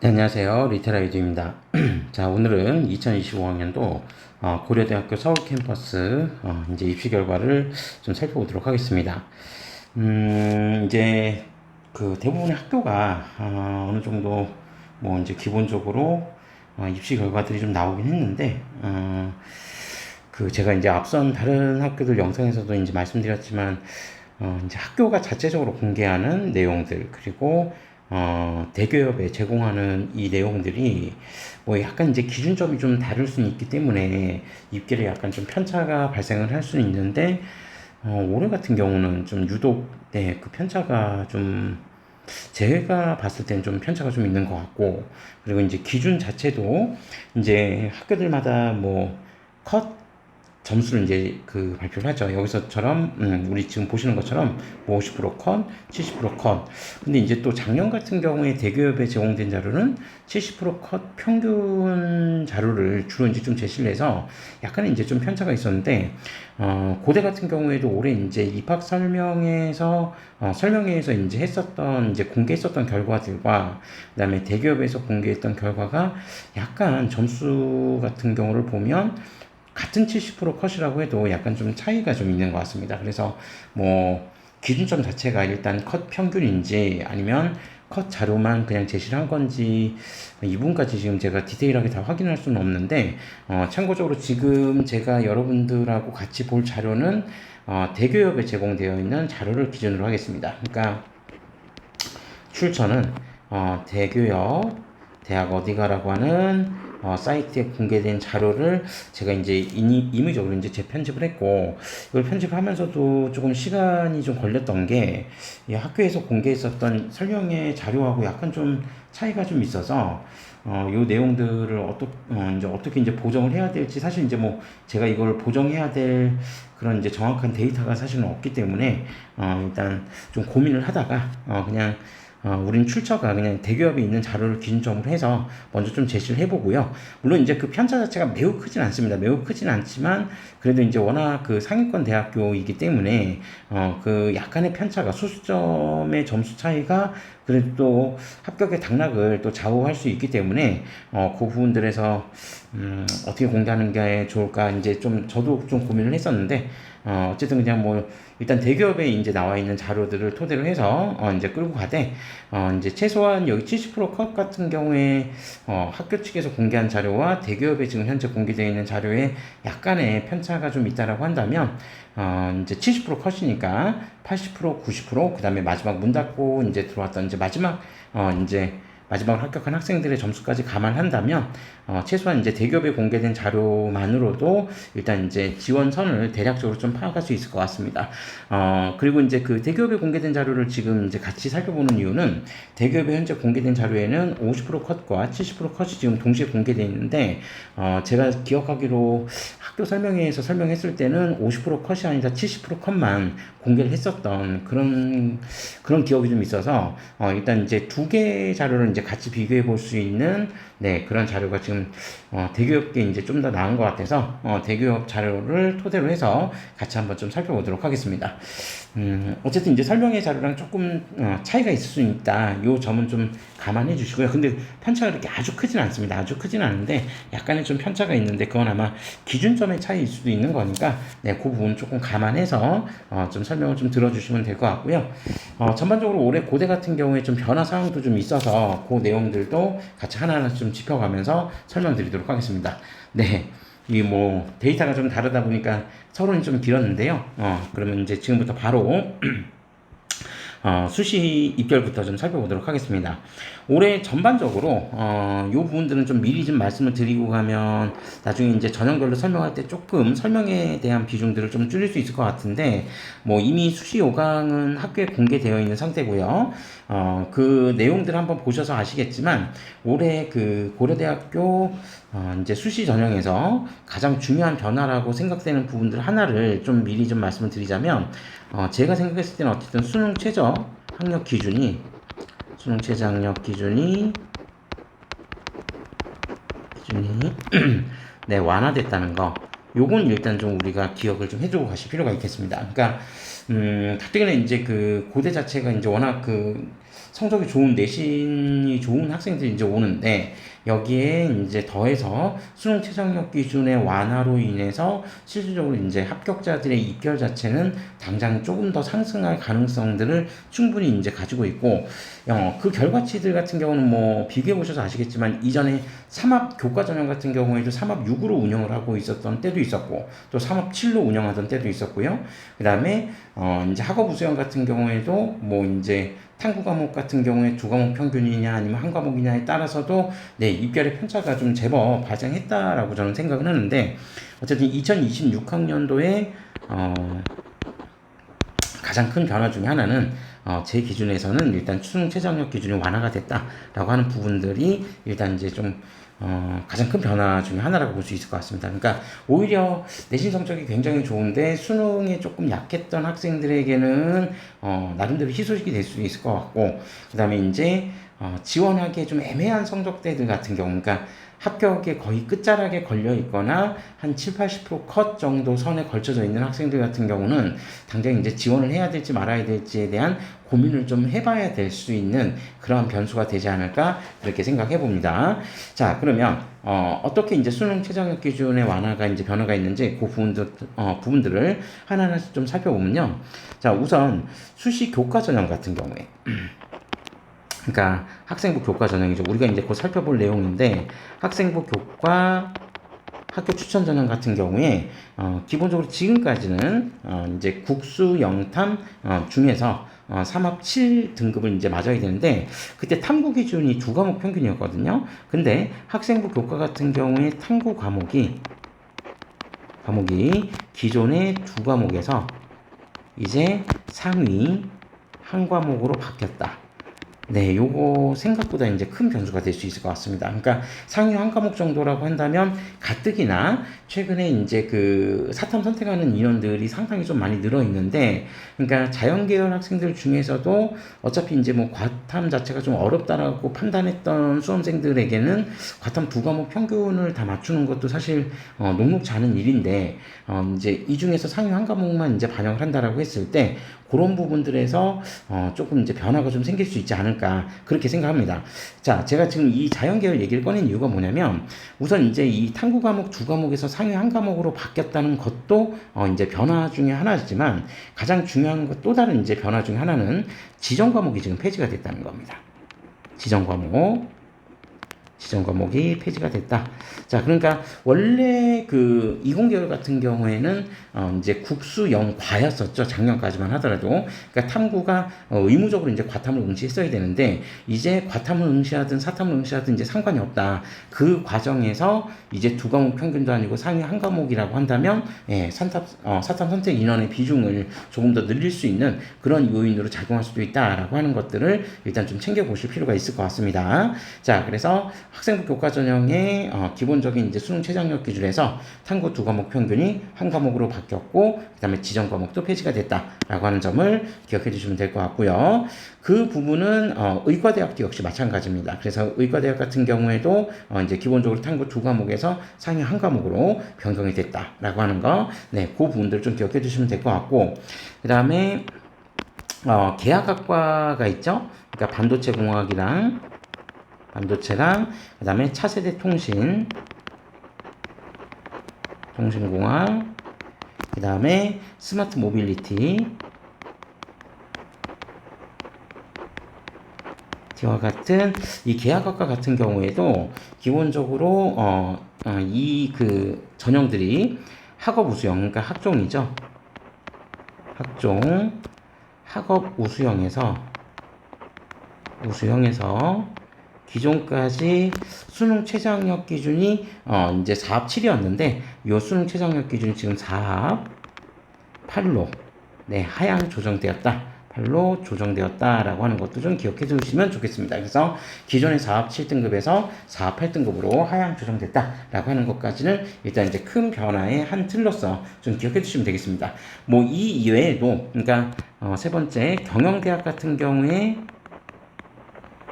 네, 안녕하세요. 리테라이드입니다. 자, 오늘은 2025학년도 고려대학교 서울 캠퍼스 이제 입시 결과를 좀 살펴보도록 하겠습니다. 이제 그 대부분의 학교가 어느 정도 뭐 이제 기본적으로 입시 결과들이 좀 나오긴 했는데 그 제가 이제 앞선 다른 학교들 영상에서도 이제 말씀드렸지만 이제 학교가 자체적으로 공개하는 내용들 그리고 대기업에 제공하는 이 내용들이 뭐 약간 이제 기준점이 좀 다를 수는 있기 때문에 입결에 약간 좀 편차가 발생을 할 수는 있는데 올해 같은 경우는 좀 유독 네, 그 편차가 좀 제가 봤을 때는 좀 편차가 좀 있는 것 같고 그리고 이제 기준 자체도 이제 학교들마다 뭐 컷 점수를 이제 그 발표를 하죠. 여기서처럼 우리 지금 보시는 것처럼 뭐 50% 컷, 70% 컷. 근데 이제 또 작년 같은 경우에 대기업에 제공된 자료는 70%컷 평균 자료를 주로 이제 좀 제시를 해서 약간의 이제 좀 편차가 있었는데 고대 같은 경우에도 올해 이제 입학 설명회에서 이제 했었던 이제 공개했었던 결과들과 그다음에 대기업에서 공개했던 결과가 약간 점수 같은 경우를 보면 같은 70% 컷이라고 해도 약간 좀 차이가 좀 있는 것 같습니다. 그래서 뭐 기준점 자체가 일단 컷 평균인지 아니면 컷 자료만 그냥 제시를 한 건지 이 부분까지 지금 제가 디테일하게 다 확인할 수는 없는데 참고적으로 지금 제가 여러분들하고 같이 볼 자료는 대기업에 제공되어 있는 자료를 기준으로 하겠습니다. 그러니까 출처는 대교역 대학 어디가라고 하는 사이트에 공개된 자료를 제가 이제 임의적으로 이제 재편집을 했고 이걸 편집하면서도 조금 시간이 좀 걸렸던 게 이 학교에서 공개했었던 설명의 자료하고 약간 좀 차이가 좀 있어서 요 내용들을 이제 어떻게 이제 보정을 해야 될지 사실 이제 뭐 제가 이걸 보정해야 될 그런 이제 정확한 데이터가 사실은 없기 때문에 일단 좀 고민을 하다가 그냥 우린 출처가 그냥 대기업에 있는 자료를 기준점으로 해서 먼저 좀 제시를 해보고요. 물론 이제 그 편차 자체가 매우 크진 않습니다. 매우 크진 않지만 그래도 이제 워낙 그 상위권 대학교이기 때문에 그 약간의 편차가 소수점의 점수 차이가 그래도 또 합격의 당락을 또 좌우할 수 있기 때문에 그 부분들에서 어떻게 공개하는 게 좋을까 이제 좀 저도 좀 고민을 했었는데 어쨌든 그냥 뭐 일단 대기업에 이제 나와 있는 자료들을 토대로 해서 이제 끌고 가되 이제 최소한 여기 70%컷 같은 경우에 학교 측에서 공개한 자료와 대기업에 지금 현재 공개되어 있는 자료에 약간의 편차가 좀 있다라고 한다면 이제 70% 컷이니까 80%, 90%, 그 다음에 마지막 문 닫고 이제 들어왔던 이제 이제 마지막으로 합격한 학생들의 점수까지 감안한다면 최소한 이제 대기업에 공개된 자료만으로도 일단 이제 지원선을 대략적으로 좀 파악할 수 있을 것 같습니다. 그리고 이제 그 대기업에 공개된 자료를 지금 이제 같이 살펴보는 이유는 대기업에 현재 공개된 자료에는 50% 컷과 70% 컷이 지금 동시에 공개되어 있는데 제가 기억하기로 학교 설명회에서 설명했을 때는 50% 컷이 아니라 70% 컷만 공개를 했었던 그런 기억이 좀 있어서 일단 이제 두 개의 자료를 이제 같이 비교해 볼 수 있는 네, 그런 자료가 지금 대기업계 이제 좀 더 나은 것 같아서 대기업 자료를 토대로 해서 같이 한번 좀 살펴보도록 하겠습니다. 어쨌든 이제 설명의 자료랑 조금 차이가 있을 수 있다. 요 점은 좀 감안해 주시고요. 근데 편차가 그렇게 아주 크진 않습니다. 아주 크진 않은데 약간의 좀 편차가 있는데 그건 아마 기준점의 차이일 수도 있는 거니까 네, 그 부분 조금 감안해서 좀 설명을 좀 들어주시면 될 것 같고요. 전반적으로 올해 고대 같은 경우에 좀 변화 사항도 좀 있어서 그 내용들도 같이 하나하나 좀 짚어가면서 설명드리도록 하겠습니다. 네. 이 뭐 데이터가 좀 다르다 보니까 서론이 좀 길었는데요. 그러면 이제 지금부터 바로 수시 입결부터 좀 살펴보도록 하겠습니다. 올해 전반적으로 요 부분들은 좀 미리 좀 말씀을 드리고 가면 나중에 이제 전형별로 설명할 때 조금 설명에 대한 비중들을 좀 줄일 수 있을 것 같은데 뭐 이미 수시 요강은 학교에 공개되어 있는 상태고요. 그 내용들 한번 보셔서 아시겠지만 올해 그 고려대학교 이제 수시 전형에서 가장 중요한 변화라고 생각되는 부분들 하나를 좀 미리 좀 말씀을 드리자면 제가 생각했을 때는 어쨌든 수능 최저 학력 기준이 네, 완화됐다는 거. 요건 일단 좀 우리가 기억을 좀 해주고 가실 필요가 있겠습니다. 그러니까 가뜩이나 이제 그 고대 자체가 이제 워낙 그 성적이 좋은 내신이 좋은 학생들이 이제 오는데 여기에 이제 더해서 수능 최저학력 기준의 완화로 인해서 실질적으로 이제 합격자들의 입결 자체는 당장 조금 더 상승할 가능성들을 충분히 이제 가지고 있고 그 결과치들 같은 경우는 뭐 비교해 보셔서 아시겠지만 이전에 삼합 교과 전형 같은 경우에도 삼합 6으로 운영을 하고 있었던 때도 있었고 또 삼합 7로 운영하던 때도 있었고요. 그다음에 이제 학업 우수형 같은 경우에도 뭐 이제 탐구 과목 같은 경우에 두 과목 평균이냐 아니면 한 과목이냐에 따라서도 네, 입결의 편차가 좀 제법 발생했다라고 저는 생각을 하는데 어쨌든 2026학년도에 가장 큰 변화 중에 하나는 제 기준에서는 일단 수능 최저학력 기준이 완화가 됐다라고 하는 부분들이 일단 이제 좀 가장 큰 변화 중에 하나라고 볼 수 있을 것 같습니다. 그러니까 오히려 내신 성적이 굉장히 좋은데 수능에 조금 약했던 학생들에게는 나름대로 희소식이 될 수 있을 것 같고 그 다음에 이제 지원하기에 좀 애매한 성적대들 같은 경우 그러니까 합격에 거의 끝자락에 걸려 있거나 한 7, 80%컷 정도 선에 걸쳐져 있는 학생들 같은 경우는 당장 이제 지원을 해야 될지 말아야 될지에 대한 고민을 좀 해봐야 될 수 있는 그런 변수가 되지 않을까 그렇게 생각해 봅니다. 자, 그러면 어떻게 이제 수능 최저학력 기준의 완화가 이제 변화가 있는지 그 부분들을 하나하나씩 좀 살펴보면요. 자, 우선 수시 교과 전형 같은 경우에 그러니까 학생부 교과 전형이죠. 우리가 이제 곧 살펴볼 내용인데 학생부 교과 학교 추천 전형 같은 경우에 기본적으로 지금까지는 이제 국수 영탐 중에서 3합 7등급을 이제 맞아야 되는데 그때 탐구 기준이 두 과목 평균이었거든요. 근데 학생부 교과 같은 경우에 탐구 과목이 기존의 두 과목에서 이제 상위 한 과목으로 바뀌었다. 네, 요거 생각보다 이제 큰 변수가 될 수 있을 것 같습니다. 그러니까 상위 한 과목 정도라고 한다면 가뜩이나 최근에 이제 그 사탐 선택하는 인원들이 상당히 좀 많이 늘어 있는데, 그러니까 자연계열 학생들 중에서도 어차피 이제 뭐 과탐 자체가 좀 어렵다라고 판단했던 수험생들에게는 과탐 두 과목 평균을 다 맞추는 것도 사실 녹록지 않은 일인데, 이제 이 중에서 상위 한 과목만 이제 반영을 한다라고 했을 때 그런 부분들에서 조금 이제 변화가 좀 생길 수 있지 않을까 그렇게 생각합니다. 자, 제가 지금 이 자연계열 얘기를 꺼낸 이유가 뭐냐면 우선 이제 이 탐구 과목 두 과목에서 상위 한 과목으로 바뀌었다는 것도 이제 변화 중에 하나지만 가장 중요한 것 또 다른 이제 변화 중에 하나는 지정 과목이 지금 폐지가 됐다는 겁니다. 지정 과목이 폐지가 됐다. 자, 그러니까 원래 그 이공계열 같은 경우에는 이제 국수 영과였었죠. 작년까지만 하더라도. 그러니까 탐구가 의무적으로 이제 과탐을 응시했어야 되는데 이제 과탐을 응시하든 사탐을 응시하든 이제 상관이 없다. 그 과정에서 이제 두 과목 평균도 아니고 상위 한 과목이라고 한다면 사탐 선택 인원의 비중을 조금 더 늘릴 수 있는 그런 요인으로 작용할 수도 있다라고 하는 것들을 일단 좀 챙겨보실 필요가 있을 것 같습니다. 자, 그래서 학생부 교과 전형의 기본적인 이제 수능 최저학력 기준에서 탐구 두 과목 평균이 한 과목으로 바뀌었고 그 다음에 지정 과목도 폐지가 됐다라고 하는 점을 기억해 주시면 될 것 같고요. 그 부분은 의과대학도 역시 마찬가지입니다. 그래서 의과대학 같은 경우에도 이제 기본적으로 탐구 두 과목에서 상위 한 과목으로 변경이 됐다라고 하는 거, 네, 그 부분들 좀 기억해 주시면 될 것 같고 그 다음에 계약학과가 있죠. 그러니까 반도체랑 그 다음에 차세대 통신공학, 그 다음에 스마트 모빌리티 와 같은 이 계약학과 같은 경우에도 기본적으로 이 그 전형들이 학업 우수형, 그러니까 학종이죠. 학업 우수형에서 기존까지 수능 최저학력 기준이 이제 4합 7이었는데 이 수능 최저학력 기준이 지금 4합 8로 하향 조정되었다. 8로 조정되었다라고 하는 것도 좀 기억해 두시면 좋겠습니다. 그래서 기존의 4합 7등급에서 4합 8등급으로 하향 조정됐다라고 하는 것까지는 일단 이제 큰 변화의 한 틀로서 좀 기억해 두시면 되겠습니다. 뭐 이 이외에도 그러니까 세 번째 경영대학 같은 경우에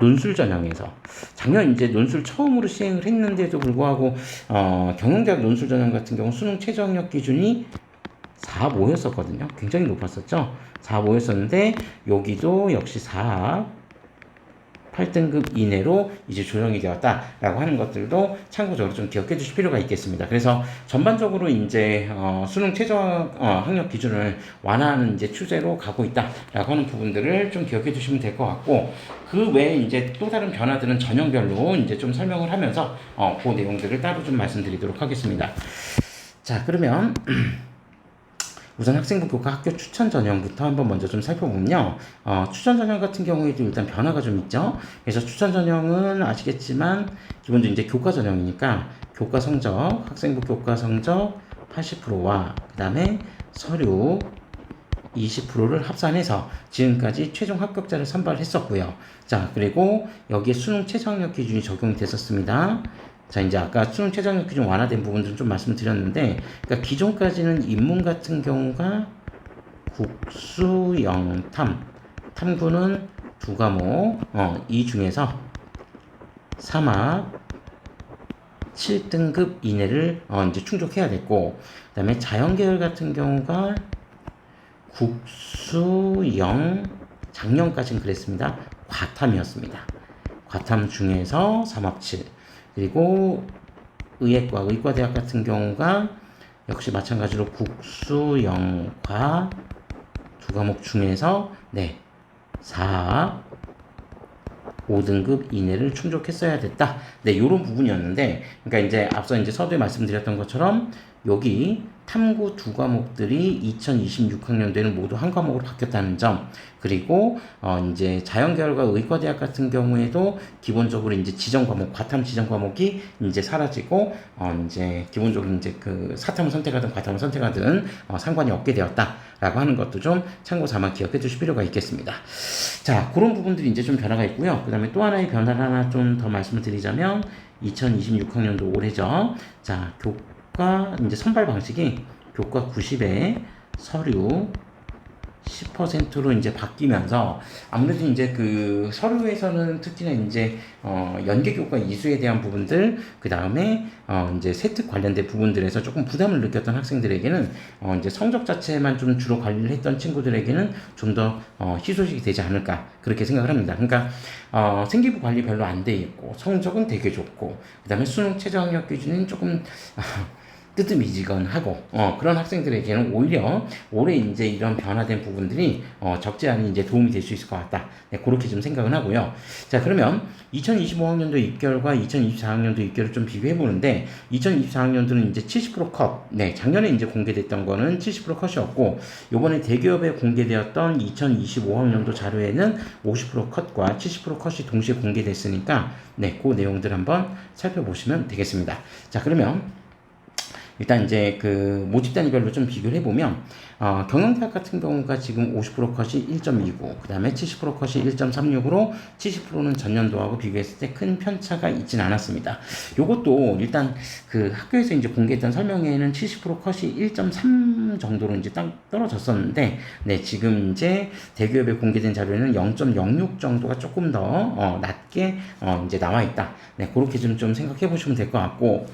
논술 전형에서 작년 이제 논술 처음으로 시행을 했는데도 불구하고 경영대학 논술 전형 같은 경우 수능 최저 학력 기준이 4.5였었거든요. 굉장히 높았었죠. 4.5였었는데 여기도 역시 8등급 이내로 이제 조정이 되었다라고 하는 것들도 참고적으로 좀 기억해 주실 필요가 있겠습니다. 그래서 전반적으로 이제 수능 최저 학력 기준을 완화하는 이제 추세로 가고 있다라고 하는 부분들을 좀 기억해 주시면 될 것 같고, 그 외에 이제 또 다른 변화들은 전형별로 이제 좀 설명을 하면서 그 내용들을 따로 좀 말씀드리도록 하겠습니다. 자, 그러면 우선 학생부 교과 학교 추천 전형부터 한번 먼저 좀 살펴보면요. 추천 전형 같은 경우에도 일단 변화가 좀 있죠. 그래서 추천 전형은 아시겠지만 기본적으로 이제 교과 전형이니까 교과 성적, 학생부 교과 성적 80%와 그 다음에 서류 20%를 합산해서 지금까지 최종 합격자를 선발했었고요. 자, 그리고 여기에 수능 최저학력 기준이 적용이 됐었습니다. 자, 이제 아까 수능 최저학력 기준 완화된 부분들은 좀 말씀드렸는데, 그러니까 기존까지는 인문 같은 경우가 국수, 영탐, 탐구는 두 과목, 이 중에서 3합 7등급 이내를 이제 충족해야 됐고, 그 다음에 자연계열 같은 경우가 국수, 영, 작년까지는 그랬습니다. 과탐이었습니다. 과탐 중에서 3합 7. 그리고 의예과, 의과대학 같은 경우가 역시 마찬가지로 국수, 영과 두 과목 중에서 4합 5등급 이내를 충족했어야 됐다. 요런 부분이었는데, 그러니까 이제 앞서 이제 서두에 말씀드렸던 것처럼 여기 탐구 두 과목들이 2026학년도에는 모두 한 과목으로 바뀌었다는 점, 그리고 이제 자연계열과 의과대학 같은 경우에도 기본적으로 이제 지정 과목, 과탐 지정 과목이 이제 사라지고 이제 기본적으로 이제 그 사탐을 선택하든 과탐을 선택하든 상관이 없게 되었다라고 하는 것도 좀 참고 삼아 기억해 주실 필요가 있겠습니다. 자, 그런 부분들이 이제 좀 변화가 있고요. 그 다음에 또 하나의 변화를 하나 좀 더 말씀을 드리자면 2026학년도 올해죠. 자, 교과 이제 선발 방식이 교과 90에 서류 10%로 이제 바뀌면서 아무래도 이제 그 서류에서는 특히나 이제 연계교과 이수에 대한 부분들, 그 다음에 이제 세특 관련된 부분들에서 조금 부담을 느꼈던 학생들에게는 이제 성적 자체만 좀 주로 관리를 했던 친구들에게는 좀 더 희소식이 되지 않을까 그렇게 생각을 합니다. 그러니까 생기부 관리 별로 안 돼 있고 성적은 되게 좋고 그 다음에 수능 최저 학력 기준은 조금 뜨뜻미지근하고 그런 학생들에게는 오히려 올해 이제 이런 변화된 부분들이 적지 않은 이제 도움이 될 수 있을 것 같다. 그렇게 좀 생각을 하고요. 자, 그러면 2025학년도 입결과 2024학년도 입결을 좀 비교해 보는데 2024학년도는 이제 70% 컷. 작년에 이제 공개됐던 거는 70% 컷이었고 요번에 대기업에 공개되었던 2025학년도 자료에는 50% 컷과 70% 컷이 동시에 공개됐으니까 그 내용들 한번 살펴보시면 되겠습니다. 자, 그러면 일단 이제 그 모집 단위별로 좀 비교를 해보면 경영대학 같은 경우가 지금 50% 컷이 1.29, 그 다음에 70% 컷이 1.36으로 70%는 전년도하고 비교했을 때 큰 편차가 있진 않았습니다. 요것도 일단 그 학교에서 이제 공개했던 설명회에는 70% 컷이 1.3 정도로 이제 떨어졌었는데, 지금 이제 대기업에 공개된 자료에는 0.06 정도가 조금 더 낮게 이제 나와 있다. 그렇게 좀 생각해 보시면 될 것 같고.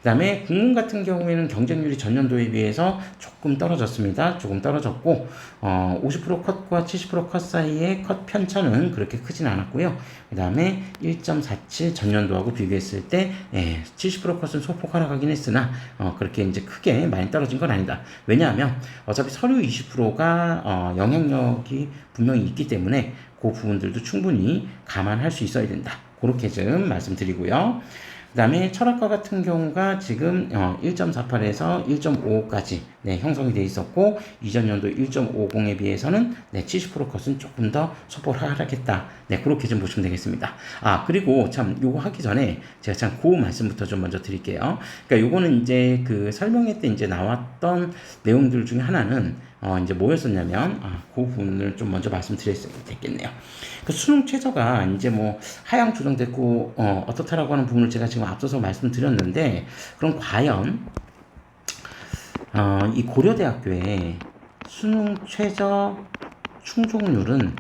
그 다음에 국문 같은 경우에는 경쟁률이 전년도에 비해서 조금 떨어졌습니다. 조금 떨어졌고 50% 컷과 70% 컷 사이의 컷 편차는 그렇게 크진 않았고요. 그 다음에 1.47 전년도하고 비교했을 때 70% 컷은 소폭 하락하긴 했으나 그렇게 이제 크게 많이 떨어진 건 아니다. 왜냐하면 어차피 서류 20%가 영향력이 분명히 있기 때문에 그 부분들도 충분히 감안할 수 있어야 된다. 그렇게 좀 말씀드리고요. 그 다음에 철학과 같은 경우가 지금 1.48에서 1.55까지 형성이 되어 있었고 이전 연도 1.50에 비해서는 70% 컷은 조금 더 소폭 하락했다. 그렇게 좀 보시면 되겠습니다. 그리고 참 요거 하기 전에 제가 참 그 말씀부터 좀 먼저 드릴게요. 그러니까 요거는 이제 그 설명회 때 이제 나왔던 내용들 중에 하나는 이제 뭐였었냐면 그 부분을 좀 먼저 말씀드려야 되겠네요. 그 수능 최저가 이제 뭐 하향 조정됐고 어떻다라고 하는 부분을 제가 지금 앞서서 말씀드렸는데, 그럼 과연 이 고려대학교의 수능 최저 충족률은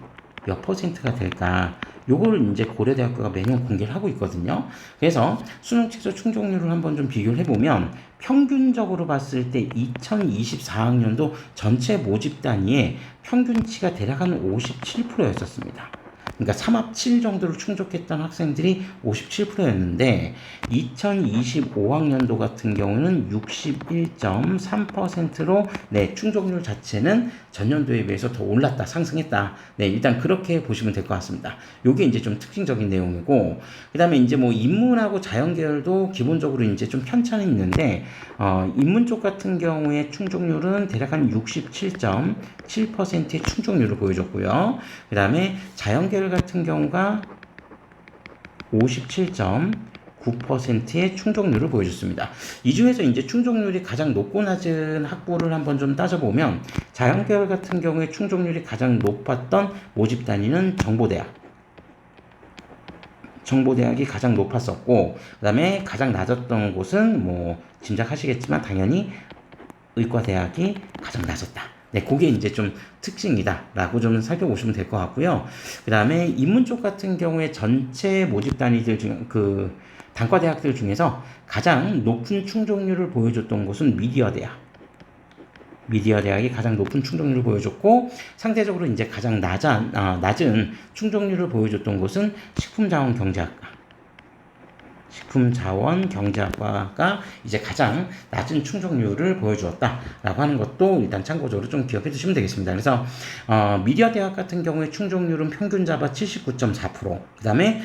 몇 %가 될까? 요거를 이제 고려대학교가 매년 공개를 하고 있거든요. 그래서 수능 최저 충족률을 한번 좀 비교를 해보면 평균적으로 봤을 때 2024학년도 전체 모집 단위의 평균치가 대략 한 57%였었습니다. 그러니까 3합7 정도를 충족했던 학생들이 57%였는데 2025학년도 같은 경우는 61.3%로 네, 충족률 자체는 전년도에 비해서 더 올랐다, 상승했다. 네, 일단 그렇게 보시면 될 것 같습니다. 요게 이제 좀 특징적인 내용이고, 그 다음에 이제 뭐 인문하고 자연계열도 기본적으로 이제 좀 편차는 있는데, 인문 쪽 같은 경우에 충족률은 대략 한 67.7%의 충족률을 보여줬고요. 그 다음에 자연계열 같은 경우가 57.9%의 충족률을 보여줬습니다. 이 중에서 이제 충족률이 가장 높고 낮은 학부를 한번 좀 따져보면 자연계열 같은 경우에 충족률이 가장 높았던 모집 단위는 정보대학이 가장 높았었고, 그 다음에 가장 낮았던 곳은 뭐 짐작하시겠지만 당연히 의과대학이 가장 낮았다. 네, 그게 이제 좀 특징이다라고 좀 살펴보시면 될 것 같고요. 그 다음에 인문 쪽 같은 경우에 전체 모집 단위들 중, 단과대학들 중에서 가장 높은 충족률을 보여줬던 곳은 미디어대학이 가장 높은 충족률을 보여줬고, 상대적으로 이제 가장 낮은 충족률을 보여줬던 곳은 식품자원경제학과가 이제 가장 낮은 충족률을 보여주었다라고 하는 것도 일단 참고적으로 좀 기억해 두시면 되겠습니다. 그래서 미디어대학 같은 경우에 충족률은 평균 잡아 79.4%, 그 다음에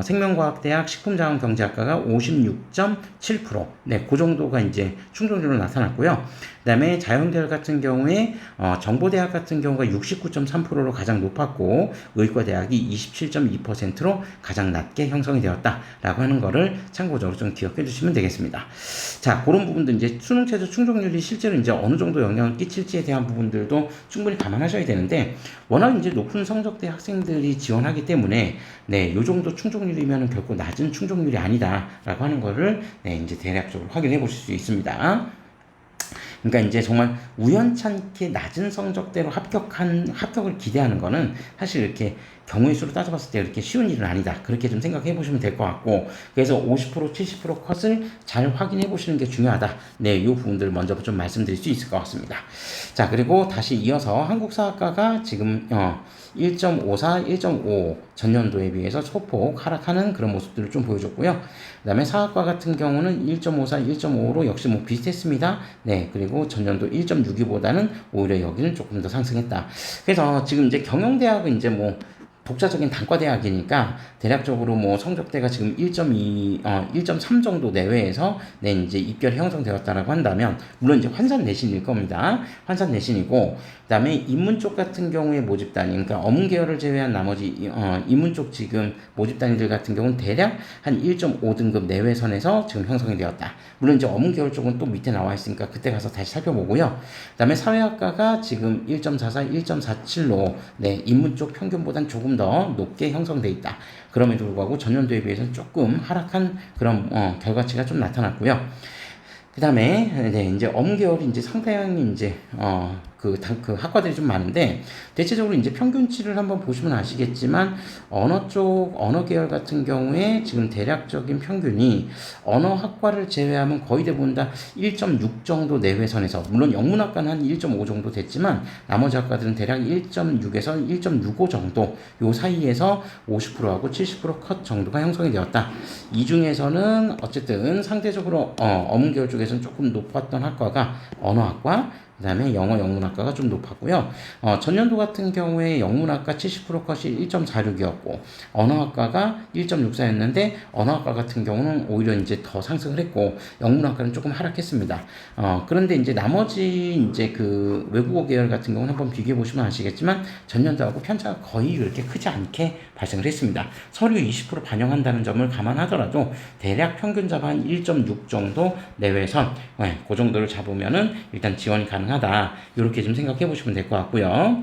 생명과학대학 식품자원경제학과가 56.7%, 네, 그 정도가 이제 충족률로 나타났고요. 그 다음에 자연계열 같은 경우에 정보대학 같은 경우가 69.3%로 가장 높았고, 의과대학이 27.2%로 가장 낮게 형성이 되었다라고 하는 거를 참고적으로 좀 기억해 주시면 되겠습니다. 자, 그런 부분도 이제 수능 최저 충족률이 실제로 이제 어느 정도 영향을 끼칠지에 대한 부분들도 충분히 감안하셔야 되는데, 워낙 이제 높은 성적대 학생들이 지원하기 때문에 네, 요 정도 충족률이면 결코 낮은 충족률이 아니다라고 하는 거를 네, 이제 대략적으로 확인해 보실 수 있습니다. 그러니까 이제 정말 우연찮게 낮은 성적대로 합격을 기대하는 거는 사실 이렇게 경우의 수로 따져봤을 때 그렇게 쉬운 일은 아니다. 그렇게 좀 생각해 보시면 될 것 같고, 그래서 50%, 70% 컷을 잘 확인해 보시는 게 중요하다. 네, 이 부분들을 먼저 좀 말씀드릴 수 있을 것 같습니다. 자, 그리고 다시 이어서 한국사학과가 지금 1.54, 1.5 전년도에 비해서 소폭 하락하는 그런 모습들을 좀 보여줬고요. 그 다음에 사학과 같은 경우는 1.54, 1.5로 역시 뭐 비슷했습니다. 네, 그리고 전년도 1.62보다는 오히려 여기는 조금 더 상승했다. 그래서 지금 이제 경영대학은 이제 뭐 독자적인 단과대학이니까 대략적으로 뭐 성적대가 지금 1.2, 1.3 정도 내외에서 네, 이제 입결이 형성되었다라고 한다면, 물론 이제 환산 내신일 겁니다. 환산 내신이고, 그 다음에 인문 쪽 같은 경우에 모집 단위, 그러니까 어문 계열을 제외한 나머지 인문 쪽 지금 모집 단위들 같은 경우는 대략 한 1.5등급 내외선에서 지금 형성이 되었다. 물론 이제 어문 계열 쪽은 또 밑에 나와 있으니까 그때 가서 다시 살펴보고요. 그 다음에 사회학과가 지금 1.44, 1.47로 네, 인문 쪽 평균보다는 조금 더 높게 형성돼 있다. 그럼에도 불구하고 전년도에 비해서는 조금 하락한 그런 결과치가 좀 나타났고요. 그 다음에 네, 이제 어문계열이 이제 상당히 이제 그 학과들이 좀 많은데, 대체적으로 이제 평균치를 한번 보시면 아시겠지만 언어 계열 같은 경우에 지금 대략적인 평균이 언어 학과를 제외하면 거의 대부분 다 1.6 정도 내외선에서, 물론 영문학과는 한 1.5 정도 됐지만 나머지 학과들은 대략 1.6에서 1.65 정도 요 사이에서 50%하고 70%컷 정도가 형성이 되었다. 이 중에서는 어쨌든 상대적으로 어문 계열 쪽에서는 조금 높았던 학과가 언어학과, 그 다음에 영어 영문학과가 좀 높았고요. 전년도 같은 경우에 영문학과 70% 컷이 1.46이었고 언어학과가 1.64였는데 언어학과 같은 경우는 오히려 이제 더 상승을 했고 영문학과는 조금 하락했습니다. 그런데 이제 나머지 이제 그 외국어 계열 같은 경우는 한번 비교해 보시면 아시겠지만 전년도하고 편차가 거의 그렇게 크지 않게 발생을 했습니다. 서류 20% 반영한다는 점을 감안하더라도 대략 평균 잡아 한 1.6 정도 내외선, 네, 그 정도를 잡으면은 일단 지원이 가능하다. 이렇게 좀 생각해 보시면 될 것 같고요.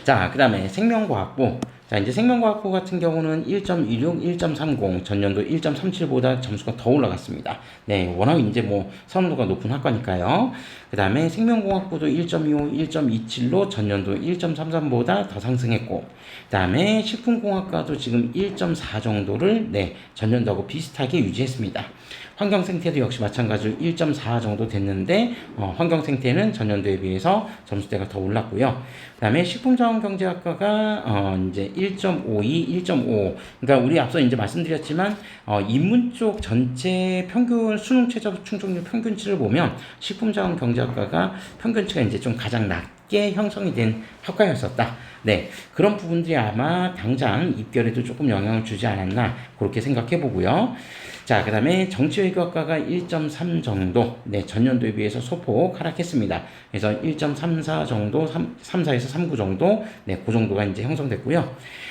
자, 그 다음에 생명과학부. 자, 이제 생명과학부 같은 경우는 1.16, 1.30, 전년도 1.37보다 점수가 더 올라갔습니다. 네, 워낙 이제 뭐 선호도가 높은 학과니까요. 그 다음에 생명공학부도 1.25, 1.27로 전년도 1.33보다 더 상승했고, 그 다음에 식품공학과도 지금 1.4 정도를 네, 전년도하고 비슷하게 유지했습니다. 환경생태도 역시 마찬가지로 1.4 정도 됐는데 환경생태는 전년도에 비해서 점수대가 더 올랐고요. 그 다음에 식품자원경제학과가 이제 1.52, 1.5. 그러니까 우리 앞서 이제 말씀드렸지만 인문 쪽 전체 평균 수능 최저 충족률 평균치를 보면 식품자원경제학과가 평균치가 이제 좀 가장 낮게 형성이 된 학과였었다. 네, 그런 부분들이 아마 당장 입결에도 조금 영향을 주지 않았나 그렇게 생각해 보고요. 자, 그 다음에 정치외교학과가 1.3 정도, 네, 전년도에 비해서 소폭 하락했습니다. 그래서 1.34 정도, 34에서 39 정도, 네, 그 정도가 이제 형성됐고요.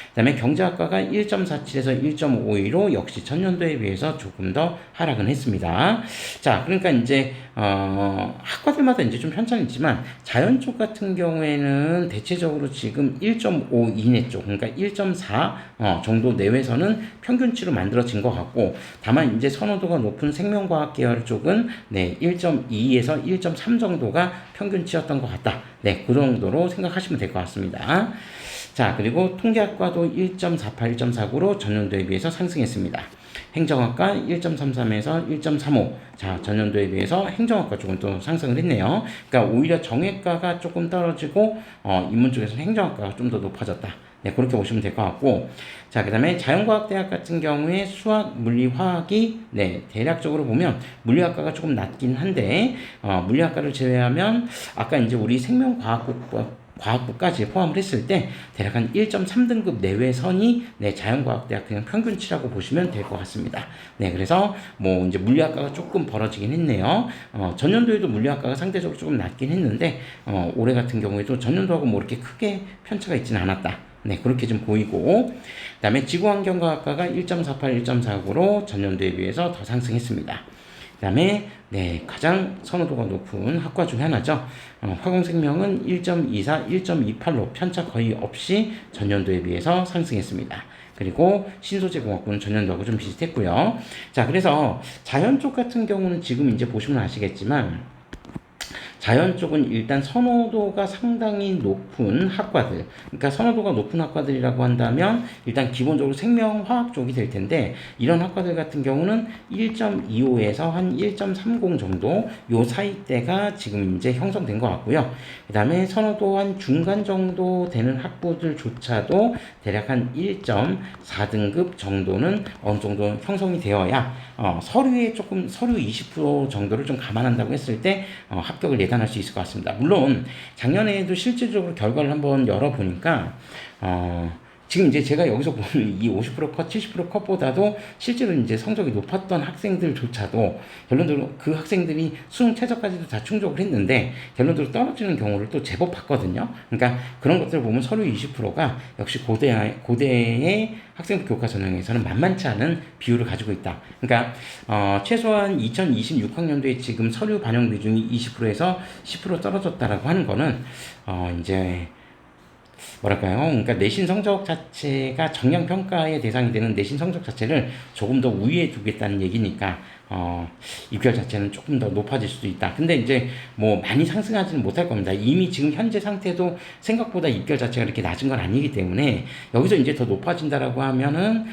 그 다음에 경제학과가 1.47에서 1.52로 역시 전년도에 비해서 조금 더 하락은 했습니다. 자, 그러니까 이제, 학과들마다 이제 좀 편차는 있지만, 자연 쪽 같은 경우에는 대체적으로 지금 1.5 이내 쪽, 그러니까 1.4 정도 내외에서는 평균치로 만들어진 것 같고, 다만 이제 선호도가 높은 생명과학 계열 쪽은 네, 1.2에서 1.3 정도가 평균치였던 것 같다. 네, 그 정도로 생각하시면 될 것 같습니다. 자, 그리고 통계학과도 1.48, 1.49로 전년도에 비해서 상승했습니다. 행정학과 1.33에서 1.35. 자, 전년도에 비해서 행정학과 조금 또 상승을 했네요. 그러니까 오히려 정외과가 조금 떨어지고, 인문 쪽에서는 행정학과가 좀 더 높아졌다. 네, 그렇게 보시면 될 것 같고. 자, 그 다음에 자연과학대학 같은 경우에 수학, 물리, 화학이, 네, 대략적으로 보면 물리학과가 조금 낮긴 한데, 물리학과를 제외하면, 아까 이제 우리 과학부까지 포함을 했을 때 대략 한 1.3등급 내외 선이 네, 자연과학대학 그냥 평균치라고 보시면 될 것 같습니다. 네, 그래서 뭐 이제 물리학과가 조금 벌어지긴 했네요. 전년도에도 물리학과가 상대적으로 조금 낮긴 했는데 올해 같은 경우에도 전년도하고 뭐 이렇게 크게 편차가 있지는 않았다. 네, 그렇게 좀 보이고, 그 다음에 지구환경과학과가 1.48, 1.49로 전년도에 비해서 더 상승했습니다. 그 다음에 네, 가장 선호도가 높은 학과 중에 하나죠. 화공생명은 1.24, 1.28로 편차 거의 없이 전년도에 비해서 상승했습니다. 그리고 신소재공학부는 전년도하고 좀 비슷했고요. 자, 그래서 자연 쪽 같은 경우는 지금 이제 보시면 아시겠지만 자연 쪽은 일단 선호도가 상당히 높은 학과들, 그러니까 선호도가 높은 학과들이라고 한다면 일단 기본적으로 생명화학 쪽이 될 텐데 이런 학과들 같은 경우는 1.25에서 한 1.30 정도 요 사이대가 지금 이제 형성된 것 같고요. 그 다음에 선호도 한 중간 정도 되는 학부들조차도 대략 한 1.4등급 정도는 어느 정도 형성이 되어야 서류에 조금 서류 20% 정도를 좀 감안한다고 했을 때 합격을 예단할 수 있을 것 같습니다. 물론 작년에도 실질적으로 결과를 한번 열어보니까 지금 이제 제가 여기서 보는 이 50% 컷, 70% 컷보다도 실제로 이제 성적이 높았던 학생들조차도 결론적으로 그 학생들이 수능 최저까지도 다 충족을 했는데 결론적으로 떨어지는 경우를 또 제법 봤거든요. 그러니까 그런 것들을 보면 서류 20%가 역시 고대의 학생부 교과 전형에서는 만만치 않은 비율을 가지고 있다. 그러니까 최소한 2026학년도에 지금 서류 반영 비중이 20%에서 10% 떨어졌다라고 하는 거는 이제 뭐랄까요? 그러니까 내신 성적 자체가 정량 평가의 대상이 되는 내신 성적 자체를 조금 더 우위에 두겠다는 얘기니까 입결 자체는 조금 더 높아질 수도 있다. 근데 이제 뭐 많이 상승하지는 못할 겁니다. 이미 지금 현재 상태도 생각보다 입결 자체가 이렇게 낮은 건 아니기 때문에 여기서 이제 더 높아진다라고 하면은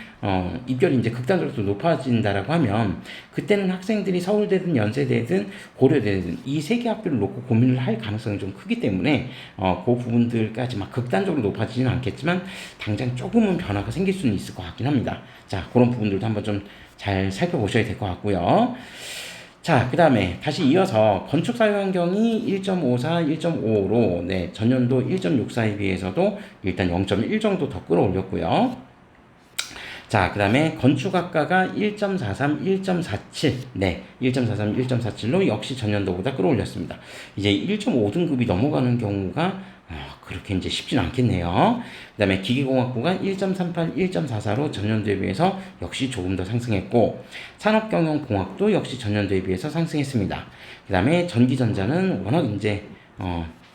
입결이 이제 극단적으로 더 높아진다라고 하면 그때는 학생들이 서울대든 연세대든 고려대든 이 세 개 학교를 놓고 고민을 할 가능성이 좀 크기 때문에 그 부분들까지 막 극단적으로 높아지지는 않겠지만 당장 조금은 변화가 생길 수는 있을 것 같긴 합니다. 자, 그런 부분들도 한번 좀 잘 살펴보셔야 될 것 같고요. 자, 그 다음에 다시 이어서 건축사회환경이 1.54, 1.55로 네, 전년도 1.64에 비해서도 일단 0.1 정도 더 끌어올렸고요. 자, 그 다음에 건축학과가 1.43, 1.47, 네, 1.43, 1.47로 역시 전년도보다 끌어올렸습니다. 이제 1.5등급이 넘어가는 경우가 그렇게 이제 쉽지는 않겠네요. 그 다음에 기계공학부가 1.38, 1.44로 전년도에 비해서 역시 조금 더 상승했고, 산업경영공학도 역시 전년도에 비해서 상승했습니다. 그 다음에 전기전자는 워낙 이제,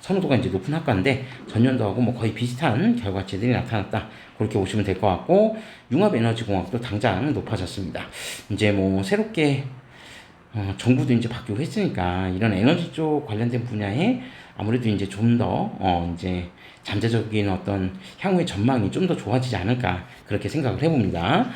선호도가 이제 높은 학과인데 전년도하고 뭐 거의 비슷한 결과치들이 나타났다. 그렇게 보시면 될 것 같고 융합에너지공학도 당장 높아졌습니다. 이제 뭐 새롭게 정부도 이제 바뀌고 했으니까 이런 에너지 쪽 관련된 분야에 아무래도 이제 좀 더 이제 잠재적인 어떤 향후의 전망이 좀 더 좋아지지 않을까 그렇게 생각을 해봅니다.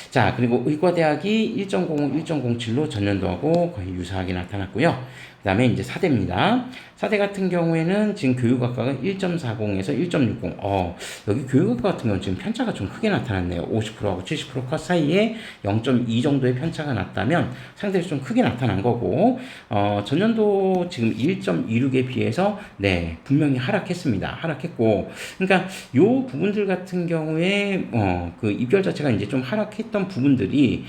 자, 그리고 의과대학이 1.05, 1.07로 전년도하고 거의 유사하게 나타났고요. 그 다음에 이제 사대입니다. 사대 같은 경우에는 지금 교육학과가 1.40에서 1.60. 여기 교육학과 같은 경우는 지금 편차가 좀 크게 나타났네요. 50%하고 70% 사이에 0.2 정도의 편차가 났다면 상대적으로 좀 크게 나타난 거고, 전년도 지금 1.26에 비해서, 네, 분명히 하락했습니다. 하락했고, 그러니까 요 부분들 같은 경우에, 그 입결 자체가 이제 좀 하락했던 부분들이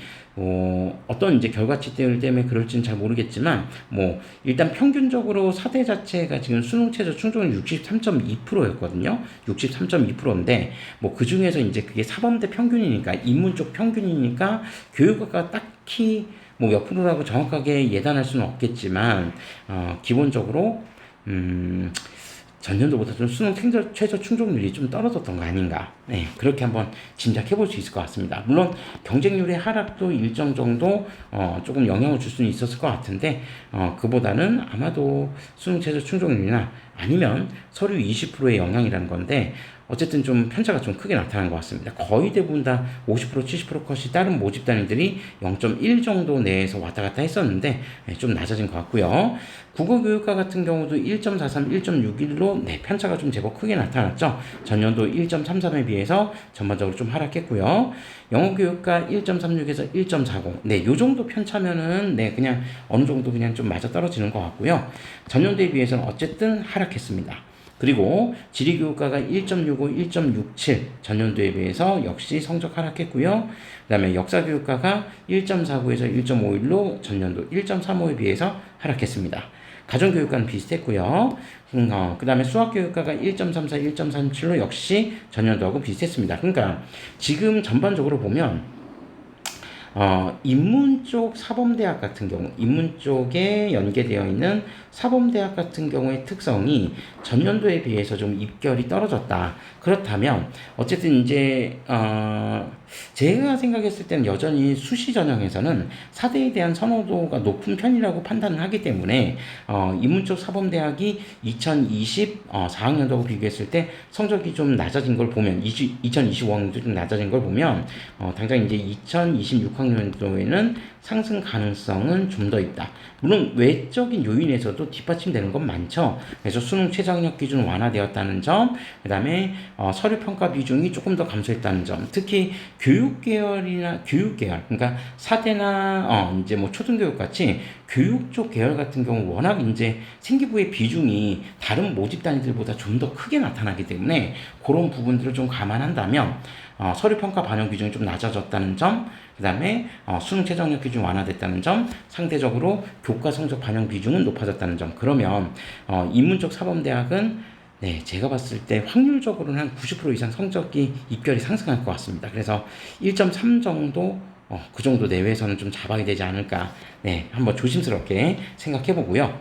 어떤 이제 결과치들 때문에 그럴지는 잘 모르겠지만, 뭐, 일단 평균적으로 사대 자체가 지금 수능 최저 충족률 63.2%였거든요. 63.2%인데, 뭐, 그 중에서 이제 그게 사범대 평균이니까, 인문 쪽 평균이니까, 교육학과 딱히 뭐 몇 프로라고 정확하게 예단할 수는 없겠지만, 기본적으로, 전년도보다 좀 수능 최저 충족률이 좀 떨어졌던 거 아닌가. 네, 그렇게 한번 짐작해 볼 수 있을 것 같습니다. 물론 경쟁률의 하락도 일정 정도 조금 영향을 줄 수는 있었을 것 같은데 그보다는 아마도 수능 최저 충족률이나 아니면 서류 20%의 영향이라는 건데 어쨌든 좀 편차가 좀 크게 나타난 것 같습니다. 거의 대부분 다 50%, 70% 컷이 다른 모집 단위들이 0.1 정도 내에서 왔다 갔다 했었는데 좀 낮아진 것 같고요. 국어교육과 같은 경우도 1.43, 1.61로 네, 편차가 좀 제법 크게 나타났죠. 전년도 1.33에 비해서 전반적으로 좀 하락했고요. 영어교육과 1.36에서 1.40. 네, 요 정도 편차면은 네, 그냥 어느 정도 그냥 좀 맞아 떨어지는 것 같고요. 전년도에 비해서는 어쨌든 하락했습니다. 그리고 지리교육과가 1.65, 1.67 전년도에 비해서 역시 성적 하락했고요. 그 다음에 역사교육과가 1.49에서 1.51로 전년도 1.35에 비해서 하락했습니다. 가정교육과는 비슷했고요. 그 다음에 수학교육과가 1.34, 1.37로 역시 전년도하고 비슷했습니다. 그러니까 지금 전반적으로 보면 인문 쪽 사범대학 같은 경우, 인문 쪽에 연계되어 있는 사범대학 같은 경우의 특성이 전년도에 비해서 좀 입결이 떨어졌다. 그렇다면, 어쨌든 이제, 제가 생각했을 때는 여전히 수시 전형에서는 사대에 대한 선호도가 높은 편이라고 판단을 하기 때문에, 인문 쪽 사범대학이 2020, 4학년도하고 비교했을 때 성적이 좀 낮아진 걸 보면, 2025학년도 좀 낮아진 걸 보면, 당장 이제 2026학년도에는 상승 가능성은 좀 더 있다. 물론 외적인 요인에서도 뒷받침되는 건 많죠. 그래서 수능 최저학력 기준 완화되었다는 점, 그 다음에 서류 평가 비중이 조금 더 감소했다는 점, 특히 교육계열, 그러니까 사대나 이제 뭐 초등교육 같이 교육 쪽 계열 같은 경우 워낙 이제 생기부의 비중이 다른 모집 단위들보다 좀 더 크게 나타나기 때문에 그런 부분들을 좀 감안한다면 서류 평가 반영 비중이 좀 낮아졌다는 점, 그 다음에 수능 최저학력 기준 완화됐다는 점, 상대적으로 교과 성적 반영 비중은 높아졌다는 점. 그러면 인문쪽 사범대학은 네, 제가 봤을 때 확률적으로는 한 90% 이상 성적이 입결이 상승할 것 같습니다. 그래서 1.3 정도 그 정도 내외에서는 좀 잡아야 되지 않을까. 네, 한번 조심스럽게 생각해 보고요.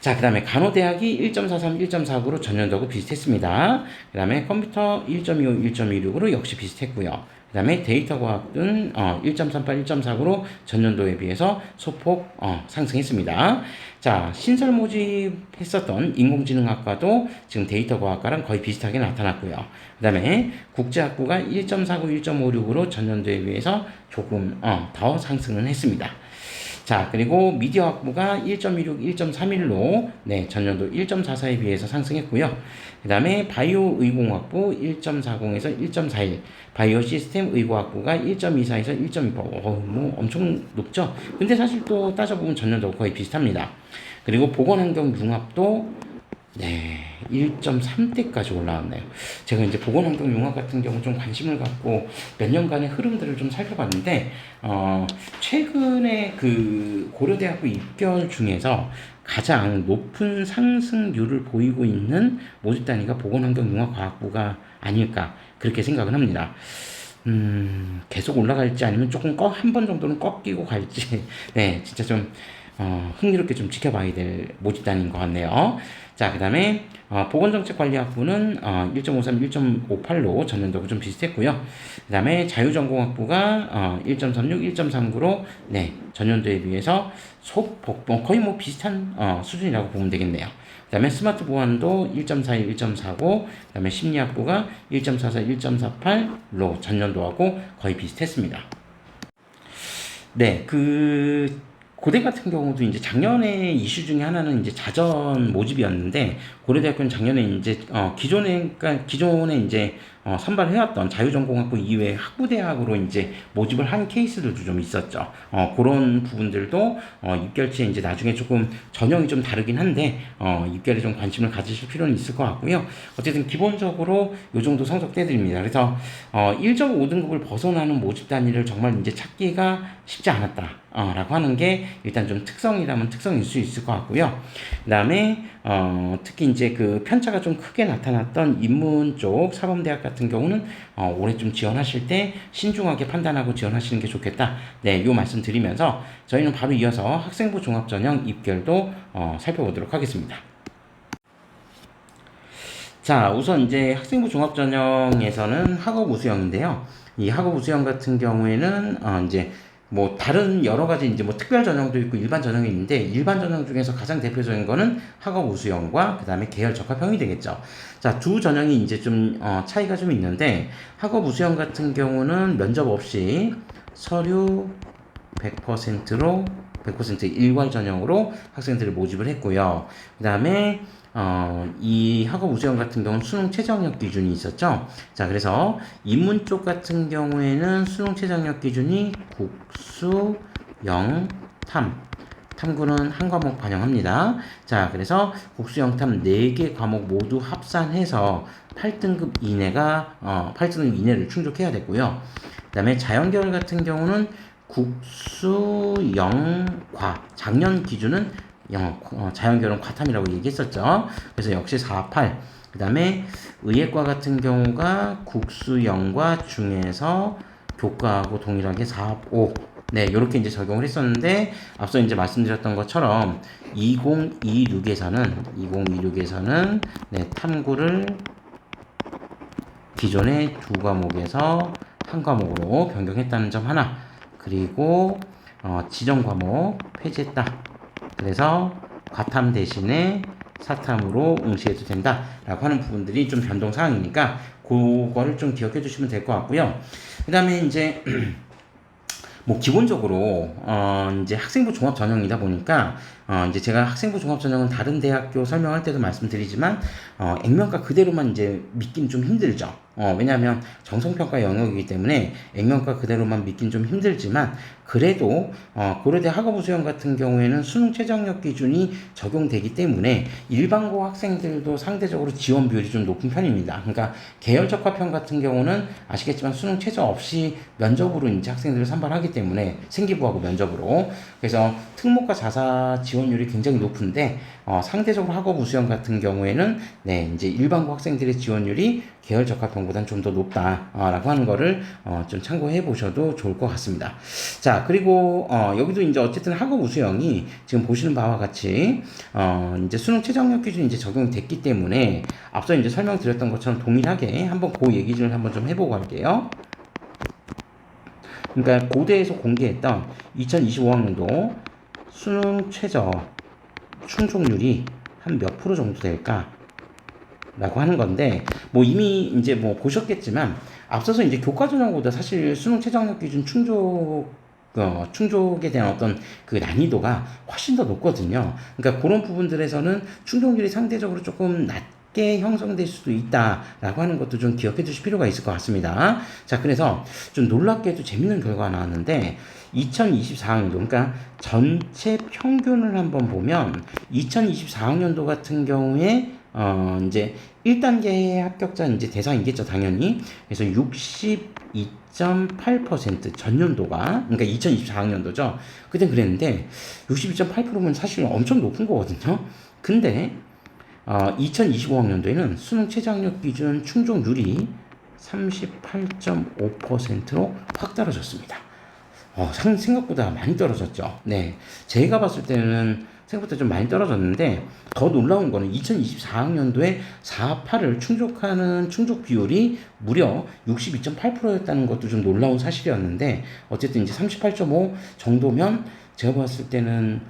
자, 그 다음에 간호대학이 1.43, 1.49로 전년도하고 비슷했습니다. 그 다음에 컴퓨터 1.25, 1.26으로 역시 비슷했고요. 그 다음에 데이터과학은 1.38, 1.49로 전년도에 비해서 소폭 상승했습니다. 자, 신설 모집했었던 인공지능학과도 지금 데이터과학과랑 거의 비슷하게 나타났고요. 그 다음에 국제학부가 1.49, 1.56으로 전년도에 비해서 조금 더 상승은 했습니다. 자, 그리고 미디어학부가 1.16, 1.31로 네, 전년도 1.44에 비해서 상승했고요. 그 다음에 바이오의공학부 1.40에서 1.41, 바이오 시스템 의과학부가 1.24에서 1.28, 뭐 엄청 높죠? 근데 사실 또 따져보면 전년도 거의 비슷합니다. 그리고 보건환경융합도 네, 1.3대까지 올라왔네요. 제가 이제 보건환경융합 같은 경우 좀 관심을 갖고 몇 년간의 흐름들을 좀 살펴봤는데, 최근에 그 고려대학교 입결 중에서 가장 높은 상승률을 보이고 있는 모집 단위가 보건환경융합과학부가 아닐까, 그렇게 생각을 합니다. 계속 올라갈지 아니면 조금 한 번 정도는 꺾이고 갈지, 네, 진짜 좀, 흥미롭게 좀 지켜봐야 될 모집단인 것 같네요. 자, 그 다음에 보건정책관리학부는 1.53, 1.58로 전년도하고 좀 비슷했고요. 그 다음에 자유전공학부가 1.36, 1.39로 네, 전년도에 비해서 거의 뭐 비슷한 수준이라고 보면 되겠네요. 그 다음에 스마트 보안도 1.41, 1.49, 그 다음에 심리학부가 1.44, 1.48로 전년도하고 거의 비슷했습니다. 네, 고대 같은 경우도 이제 작년에 이슈 중에 하나는 이제 자전 모집이었는데, 고려대학교는 작년에 이제, 그러니까 기존에 이제, 선발해왔던 자유전공학부 이외의 학부대학으로 이제 모집을 한 케이스들도 좀 있었죠. 그런 부분들도, 입결치에 이제 나중에 조금 전형이 좀 다르긴 한데, 입결에 좀 관심을 가지실 필요는 있을 것 같고요. 어쨌든 기본적으로 요 정도 성적 떼드립니다. 그래서, 1.5등급을 벗어나는 모집 단위를 정말 이제 찾기가 쉽지 않았다. 라고 하는 게 일단 좀 특성이라면 특성일 수 있을 것 같고요. 그 다음에 특히 이제 그 편차가 좀 크게 나타났던 인문 쪽 사범대학 같은 경우는 올해 좀 지원하실 때 신중하게 판단하고 지원하시는 게 좋겠다. 네, 요 말씀 드리면서 저희는 바로 이어서 학생부 종합전형 입결도 살펴보도록 하겠습니다. 자, 우선 이제 학생부 종합전형에서는 학업 우수형인데요. 이 학업 우수형 같은 경우에는 이제 뭐 다른 여러 가지 이제 뭐 특별 전형도 있고 일반 전형이 있는데, 일반 전형 중에서 가장 대표적인 거는 학업 우수형과 그 다음에 계열 적합형이 되겠죠. 자, 두 전형이 이제 좀 차이가 좀 있는데, 학업 우수형 같은 경우는 면접 없이 서류 100%로 100% 일괄 전형으로 학생들을 모집을 했고요. 그 다음에 이 학업 우수형 같은 경우는 수능 최저학력 기준이 있었죠. 자, 그래서 인문 쪽 같은 경우에는 수능 최저학력 기준이 국수, 영, 탐구는 한 과목 반영합니다. 자, 그래서 국수, 영탐 4개 과목 모두 합산해서 8등급 이내가 8등급 이내를 충족해야 되고요. 그 다음에 자연계열 같은 경우는 국수, 영과 작년 기준은 자연결혼 과탐이라고 얘기했었죠. 그래서 역시 4, 8. 그 다음에 의예과 같은 경우가 국수영과 중에서 교과하고 동일하게 4, 5. 네, 이렇게 이제 적용을 했었는데, 앞서 이제 말씀드렸던 것처럼 2026에서는 네, 탐구를 기존의 2과목에서 한 과목으로 변경했다는 점 하나. 그리고 지정 과목 폐지했다. 그래서 과탐 대신에 사탐으로 응시해도 된다라고 하는 부분들이 좀 변동 사항이니까 그거를 좀 기억해 주시면 될 것 같고요. 그 다음에 이제 뭐 기본적으로 이제 학생부 종합 전형이다 보니까 이제 제가 학생부 종합 전형은 다른 대학교 설명할 때도 말씀드리지만 액면가 그대로만 이제 믿긴 좀 힘들죠. 왜냐하면 정성평가 영역이기 때문에 액면가 그대로만 믿긴 좀 힘들지만, 그래도 고려대 학업우수형 같은 경우에는 수능 최저학력 기준이 적용되기 때문에 일반고 학생들도 상대적으로 지원 비율이 좀 높은 편입니다. 그러니까 계열 적합형 같은 경우는 아시겠지만 수능 최저 없이 면접으로 이제 학생들을 선발하기 때문에, 생기부하고 면접으로. 그래서 특목과 자사 지원율이 굉장히 높은데 상대적으로 학업우수형 같은 경우에는 네, 이제 일반고 학생들의 지원율이 계열 적합형보다는 좀 더 높다라고 하는 거를 좀 참고해 보셔도 좋을 것 같습니다. 자, 그리고 여기도 이제 어쨌든 학업 우수형이 지금 보시는 바와 같이 이제 수능 최저학력 기준이 이제 적용됐기 때문에 앞서 이제 설명드렸던 것처럼 동일하게 한번 그 얘기를 한번 좀 해보고 갈게요. 그러니까 고대에서 공개했던 2025학년도 수능 최저 충족률이 한 몇 프로 정도 될까? 라고 하는 건데, 뭐 이미 이제 뭐 보셨겠지만 앞서서 이제 교과 전형보다 사실 수능 최저학력 기준 충족에 대한 어떤 그 난이도가 훨씬 더 높거든요. 그러니까 그런 부분들에서는 충족률이 상대적으로 조금 낮게 형성될 수도 있다라고 하는 것도 좀 기억해 두실 필요가 있을 것 같습니다. 자, 그래서 좀 놀랍게도 재밌는 결과가 나왔는데, 2024학년도, 그러니까 전체 평균을 한번 보면 2024학년도 같은 경우에 이제 1단계 합격자 이제 대상이겠죠, 당연히. 그래서 62.8% 전년도가, 그러니까 2024학년도죠. 그때 그랬는데 62.8%면 사실 엄청 높은 거거든요. 근데 2025학년도에는 수능 최저학력 기준 충족률이 38.5%로 확 떨어졌습니다. 생각보다 많이 떨어졌죠. 네. 제가 봤을 때는 생각보다 좀 많이 떨어졌는데, 더 놀라운 거는 2024학년도에 4파를 충족하는 충족 비율이 무려 62.8%였다는 것도 좀 놀라운 사실이었는데, 어쨌든 이제 38.5 정도면 제가 봤을 때는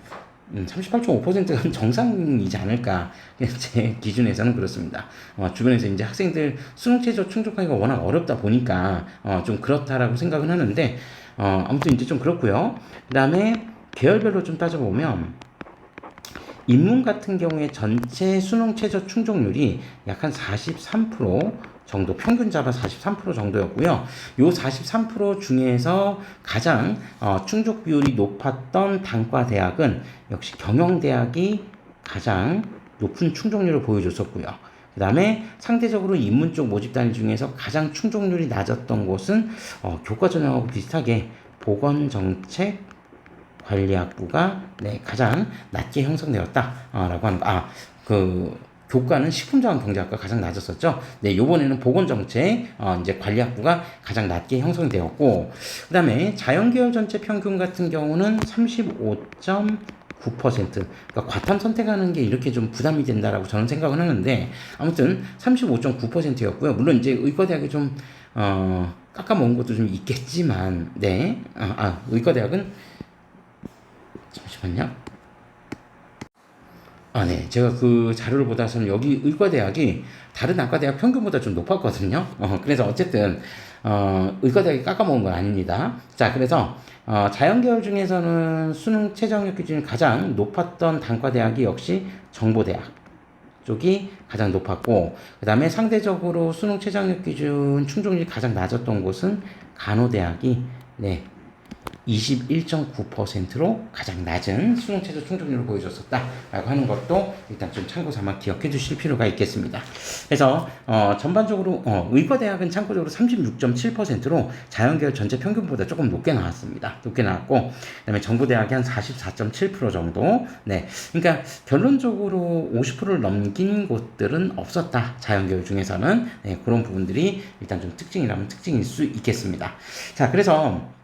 38.5%가 정상이지 않을까. 제 기준에서는 그렇습니다. 주변에서 이제 학생들 수능 최저 충족하기가 워낙 어렵다 보니까 좀 그렇다라고 생각은 하는데, 아무튼 이제 좀 그렇고요. 그 다음에 계열별로 좀 따져보면 인문 같은 경우에 전체 수능 최저 충족률이 약 한 43% 정도, 평균 잡아 43% 정도였고요. 요 43% 중에서 가장 충족 비율이 높았던 단과 대학은 역시 경영대학이 가장 높은 충족률을 보여줬었고요. 그 다음에 상대적으로 인문 쪽 모집 단위 중에서 가장 충족률이 낮았던 곳은 교과 전형하고 비슷하게 보건정책 관리학부가 가장 낮게 형성되었다라고 하는 거. 그 교과는 식품자원경제학과 가장 낮았었죠. 네, 요번에는 보건정책 이제 관리학부가 가장 낮게 형성되었고, 그다음에 자연계열 전체 평균 같은 경우는 35.9%. 그러니까 과탐 선택하는 게 이렇게 좀 부담이 된다라고 저는 생각을 하는데, 아무튼 35.9%였고요. 물론 이제 의과대학이 좀 깎아먹은 것도 좀 있겠지만, 네, 의과대학은 잠시만요. 네. 제가 그 자료를 보다서는 여기 의과대학이 다른 학과대학 평균보다 좀 높았거든요. 그래서 어쨌든, 의과대학이 깎아먹은 건 아닙니다. 자, 그래서, 자연계열 중에서는 수능 최저학력 기준이 가장 높았던 단과대학이 역시 정보대학 쪽이 가장 높았고, 그 다음에 상대적으로 수능 최저학력 기준 충족률이 가장 낮았던 곳은 간호대학이, 21.9%로 가장 낮은 수능 최저 충족률을 보여줬었다라고 하는 것도 일단 좀 참고 삼아 기억해 두실 필요가 있겠습니다. 그래서 전반적으로 의과대학은 참고적으로 36.7%로 자연계열 전체 평균보다 조금 높게 나왔습니다. 높게 나왔고, 그다음에 정보대학이 한 44.7% 정도. 네, 그러니까 결론적으로 50%를 넘긴 곳들은 없었다. 자연계열 중에서는 그런 부분들이 일단 좀 특징이라면 특징일 수 있겠습니다. 자, 그래서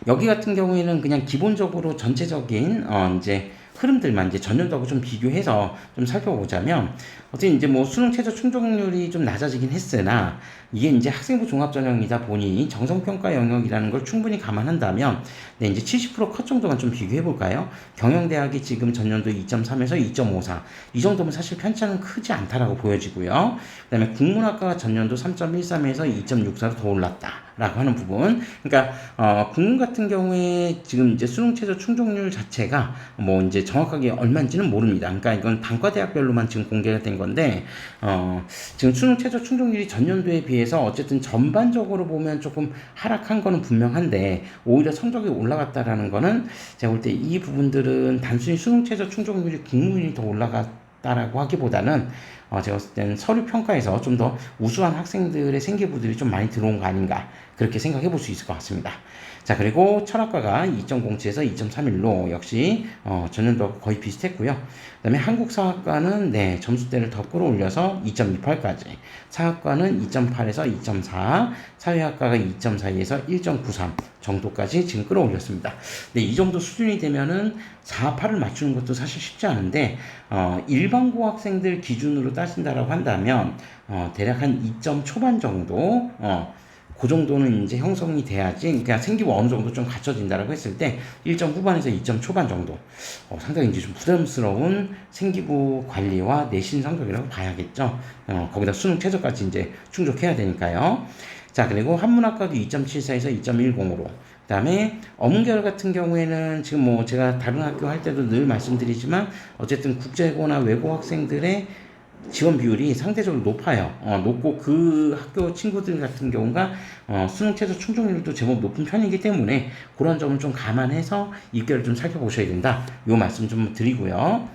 여기 같은 경우에는 그냥 기본적으로 전체적인 이제 흐름들만 이제 전년도하고 좀 비교해서 좀 살펴보자면, 어떻게 이제 뭐 수능 최저 충족률이 좀 낮아지긴 했으나, 이게 이제 학생부 종합전형이다 보니 정성평가 영역이라는 걸 충분히 감안한다면, 이제 70%컷 정도만 좀 비교해 볼까요? 경영대학이 지금 전년도 2.3에서 2.54, 이 정도면 사실 편차는 크지 않다라고 보여지고요. 그 다음에 국문학과가 전년도 3.13에서 2.64로 더 올랐다라고 하는 부분. 그러니까 국문 같은 경우에 지금 이제 수능 최저 충족률 자체가 뭐 이제 정확하게 얼마인지는 모릅니다. 그러니까 이건 단과대학별로만 지금 공개가 된 건데, 지금 수능 최저 충족률이 전년도에 비해서 어쨌든 전반적으로 보면 조금 하락한 거는 분명한데, 오히려 성적이 올라갔다라는 거는 제가 볼 때 이 부분들은 단순히 수능 최저 충족률이 국문이 더 올라갔다라고 하기보다는 제가 봤을 때는 서류 평가에서 좀 더 우수한 학생들의 생기부들이 좀 많이 들어온 거 아닌가, 그렇게 생각해 볼 수 있을 것 같습니다. 자, 그리고 철학과가 2.07에서 2.31로 역시 전년도와 거의 비슷했고요. 그 다음에 한국사학과는 점수대를 더 끌어올려서 2.28까지, 사학과는 2.8에서 2.4, 사회학과가 2.42에서 1.93 정도까지 지금 끌어올렸습니다. 이 정도 수준이 되면은 4파를 맞추는 것도 사실 쉽지 않은데, 일반고 학생들 기준으로 따진다라고 한다면 대략 한 2점 초반 정도, 그 정도는 이제 형성이 돼야지, 그러니까 생기부 어느 정도 좀 갖춰진다라고 했을 때 1점 후반에서 2점 초반 정도, 상당히 이제 좀 부담스러운 생기부 관리와 내신 성적이라고 봐야겠죠. 거기다 수능 최저까지 이제 충족해야 되니까요. 자, 그리고 한문학과도 2.74에서 2.10으로, 그 다음에 어문계열 같은 경우에는 지금 뭐 제가 다른 학교 할 때도 늘 말씀드리지만, 어쨌든 국제고나 외고 학생들의 지원 비율이 상대적으로 높아요. 높고 그 학교 친구들 같은 경우가 수능 최저 충족률도 제법 높은 편이기 때문에 그런 점을 좀 감안해서 입결을 좀 살펴보셔야 된다. 요 말씀 좀 드리고요.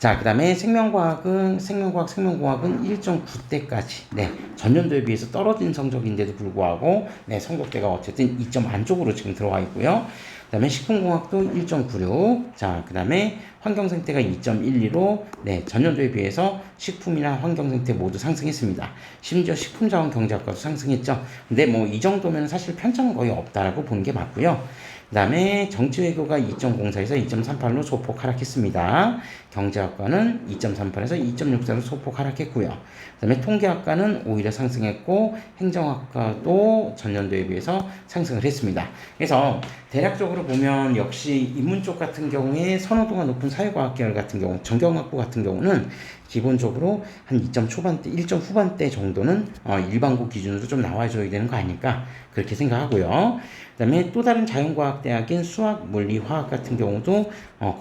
자, 그 다음에 생명과학은 1.9대까지, 네, 전년도에 비해서 떨어진 성적인데도 불구하고, 네, 성적대가 어쨌든 2점 안쪽으로 지금 들어와 있고요. 그 다음에 식품공학도 1.96, 자, 그 다음에 환경생태가 2.12로, 네, 전년도에 비해서 식품이나 환경생태 모두 상승했습니다. 심지어 식품자원경제학과도 상승했죠. 근데 뭐 이 정도면 사실 편차는 거의 없다라고 보는 게 맞고요. 그 다음에 정치외교가 2.04에서 2.38로 소폭 하락했습니다. 경제학과는 2.38에서 2.64로 소폭 하락했고요. 그 다음에 통계학과는 오히려 상승했고 행정학과도 전년도에 비해서 상승을 했습니다. 그래서 대략적으로 보면 역시 인문 쪽 같은 경우에 선호도가 높은 사회과학 계열 같은 경우, 정경학부 같은 경우는 기본적으로 한 2점 초반대, 1점 후반대 정도는 일반고 기준으로 좀 나와줘야 되는 거 아닐까 그렇게 생각하고요. 그 다음에 또 다른 자연과학대학인 수학, 물리, 화학 같은 경우도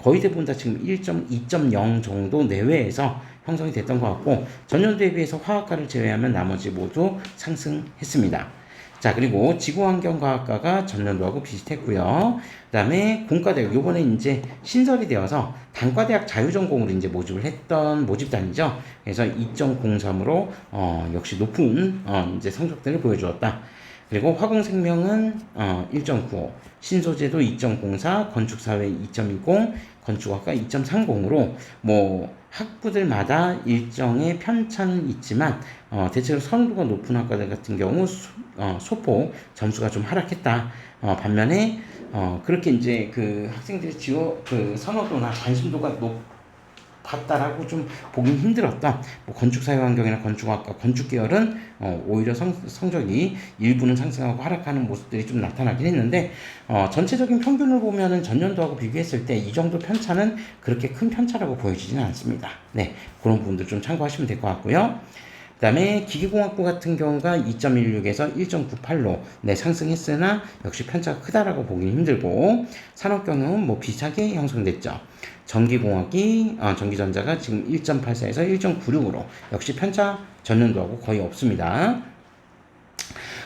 거의 대부분 다 지금 2.0 정도 내외에서 형성이 됐던 것 같고 전년도에 비해서 화학과를 제외하면 나머지 모두 상승했습니다. 자, 그리고 지구환경과학과가 전년도하고 비슷했고요. 그 다음에 공과대학, 요번에 이제 신설이 되어서 단과대학 자유전공으로 이제 모집을 했던 모집단이죠. 그래서 2.03으로, 역시 높은, 이제 성적들을 보여주었다. 그리고 화공생명은 1.95, 신소재도 2.04, 건축사회 2.20, 건축학과 2.30으로 뭐 학부들마다 일정의 편차는 있지만 대체로 선호도가 높은 학과들 같은 경우 소폭 점수가 좀 하락했다. 반면에 그렇게 이제 그 학생들의 그 선호도나 관심도가 높았다라고 좀 보긴 힘들었다. 뭐 건축사회환경이나 건축학과, 건축계열은 오히려 성적이 일부는 상승하고 하락하는 모습들이 좀 나타나긴 했는데 전체적인 평균을 보면은 전년도하고 비교했을 때 이 정도 편차는 그렇게 큰 편차라고 보여지지는 않습니다. 네, 그런 부분들 좀 참고하시면 될 것 같고요. 그 다음에 기계공학부 같은 경우가 2.16에서 1.98로 네, 상승했으나 역시 편차가 크다라고 보기는 힘들고 산업경영은 뭐 비슷하게 형성됐죠. 전기전자가 지금 1.84에서 1.96으로 역시 편차 전년도하고 거의 없습니다.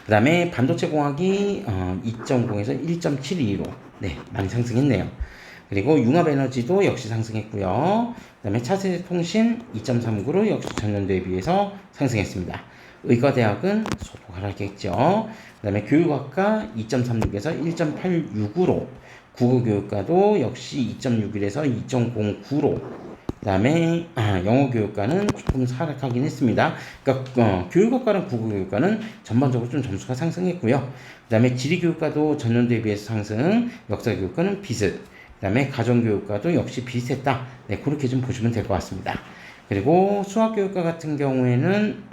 그 다음에 반도체공학이 2.0에서 1.72로 네, 많이 상승했네요. 그리고 융합에너지도 역시 상승했고요. 그 다음에 차세대통신 2.39로 역시 전년도에 비해서 상승했습니다. 의과대학은 소폭 하락했죠. 그 다음에 교육학과 2.36에서 1.86으로 국어교육과도 역시 2.61에서 2.09로 그 다음에 영어교육과는 조금 하락하긴 했습니다. 그러니까 교육학과랑 국어교육과는 전반적으로 좀 점수가 상승했고요. 그 다음에 지리교육과도 전년도에 비해서 상승, 역사교육과는 비슷, 그 다음에 가정교육과도 역시 비슷했다. 네, 그렇게 좀 보시면 될 것 같습니다. 그리고 수학교육과 같은 경우에는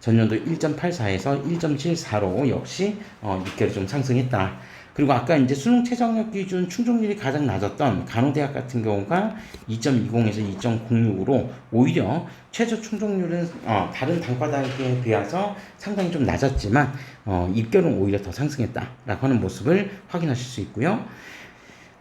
전년도 1.84에서 1.74로 역시 6개월 좀 상승했다. 그리고 아까 이제 수능 최저학력 기준 충족률이 가장 낮았던 간호대학 같은 경우가 2.20에서 2.06으로 오히려 최저 충족률은 다른 단과대학에 비해서 상당히 좀 낮았지만 입결은 오히려 더 상승했다라고 하는 모습을 확인하실 수 있고요.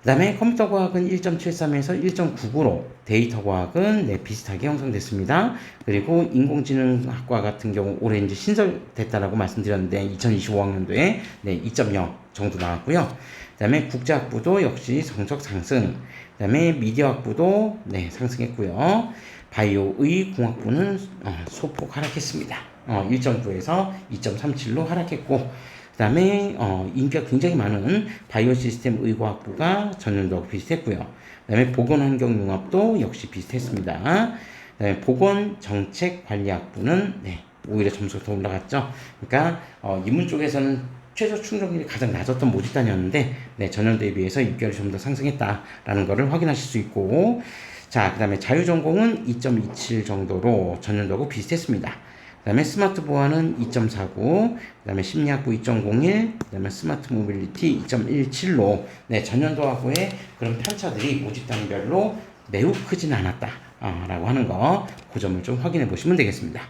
그 다음에 컴퓨터과학은 1.73에서 1.99로 데이터과학은 네, 비슷하게 형성됐습니다. 그리고 인공지능학과 같은 경우 올해 이제 신설됐다라고 말씀드렸는데 2025학년도에 네, 2.0 정도 나왔고요. 그 다음에 국제학부도 역시 성적 상승. 그 다음에 미디어학부도 네, 상승했고요. 바이오의 공학부는 소폭 하락했습니다. 1.9에서 2.37로 하락했고 그 다음에 인기가 굉장히 많은 바이오 시스템 의과학부가 전년도하고 비슷했고요. 그 다음에 보건환경융합도 역시 비슷했습니다. 그 다음에 보건정책관리학부는 네, 오히려 점수가 더 올라갔죠. 그러니까 인문 쪽에서는 최저 충족률이 가장 낮았던 모집단이었는데 네, 전년도에 비해서 입결이 좀 더 상승했다라는 것을 확인하실 수 있고 자, 그 다음에 자유전공은 2.27 정도로 전년도하고 비슷했습니다. 그 다음에 스마트 보안은 2.49, 그 다음에 심리학부 2.01, 그 다음에 스마트 모빌리티 2.17로 네, 전년도하고의 그런 편차들이 모집단별로 매우 크진 않았다 라고 하는 거, 그 점을 좀 확인해 보시면 되겠습니다.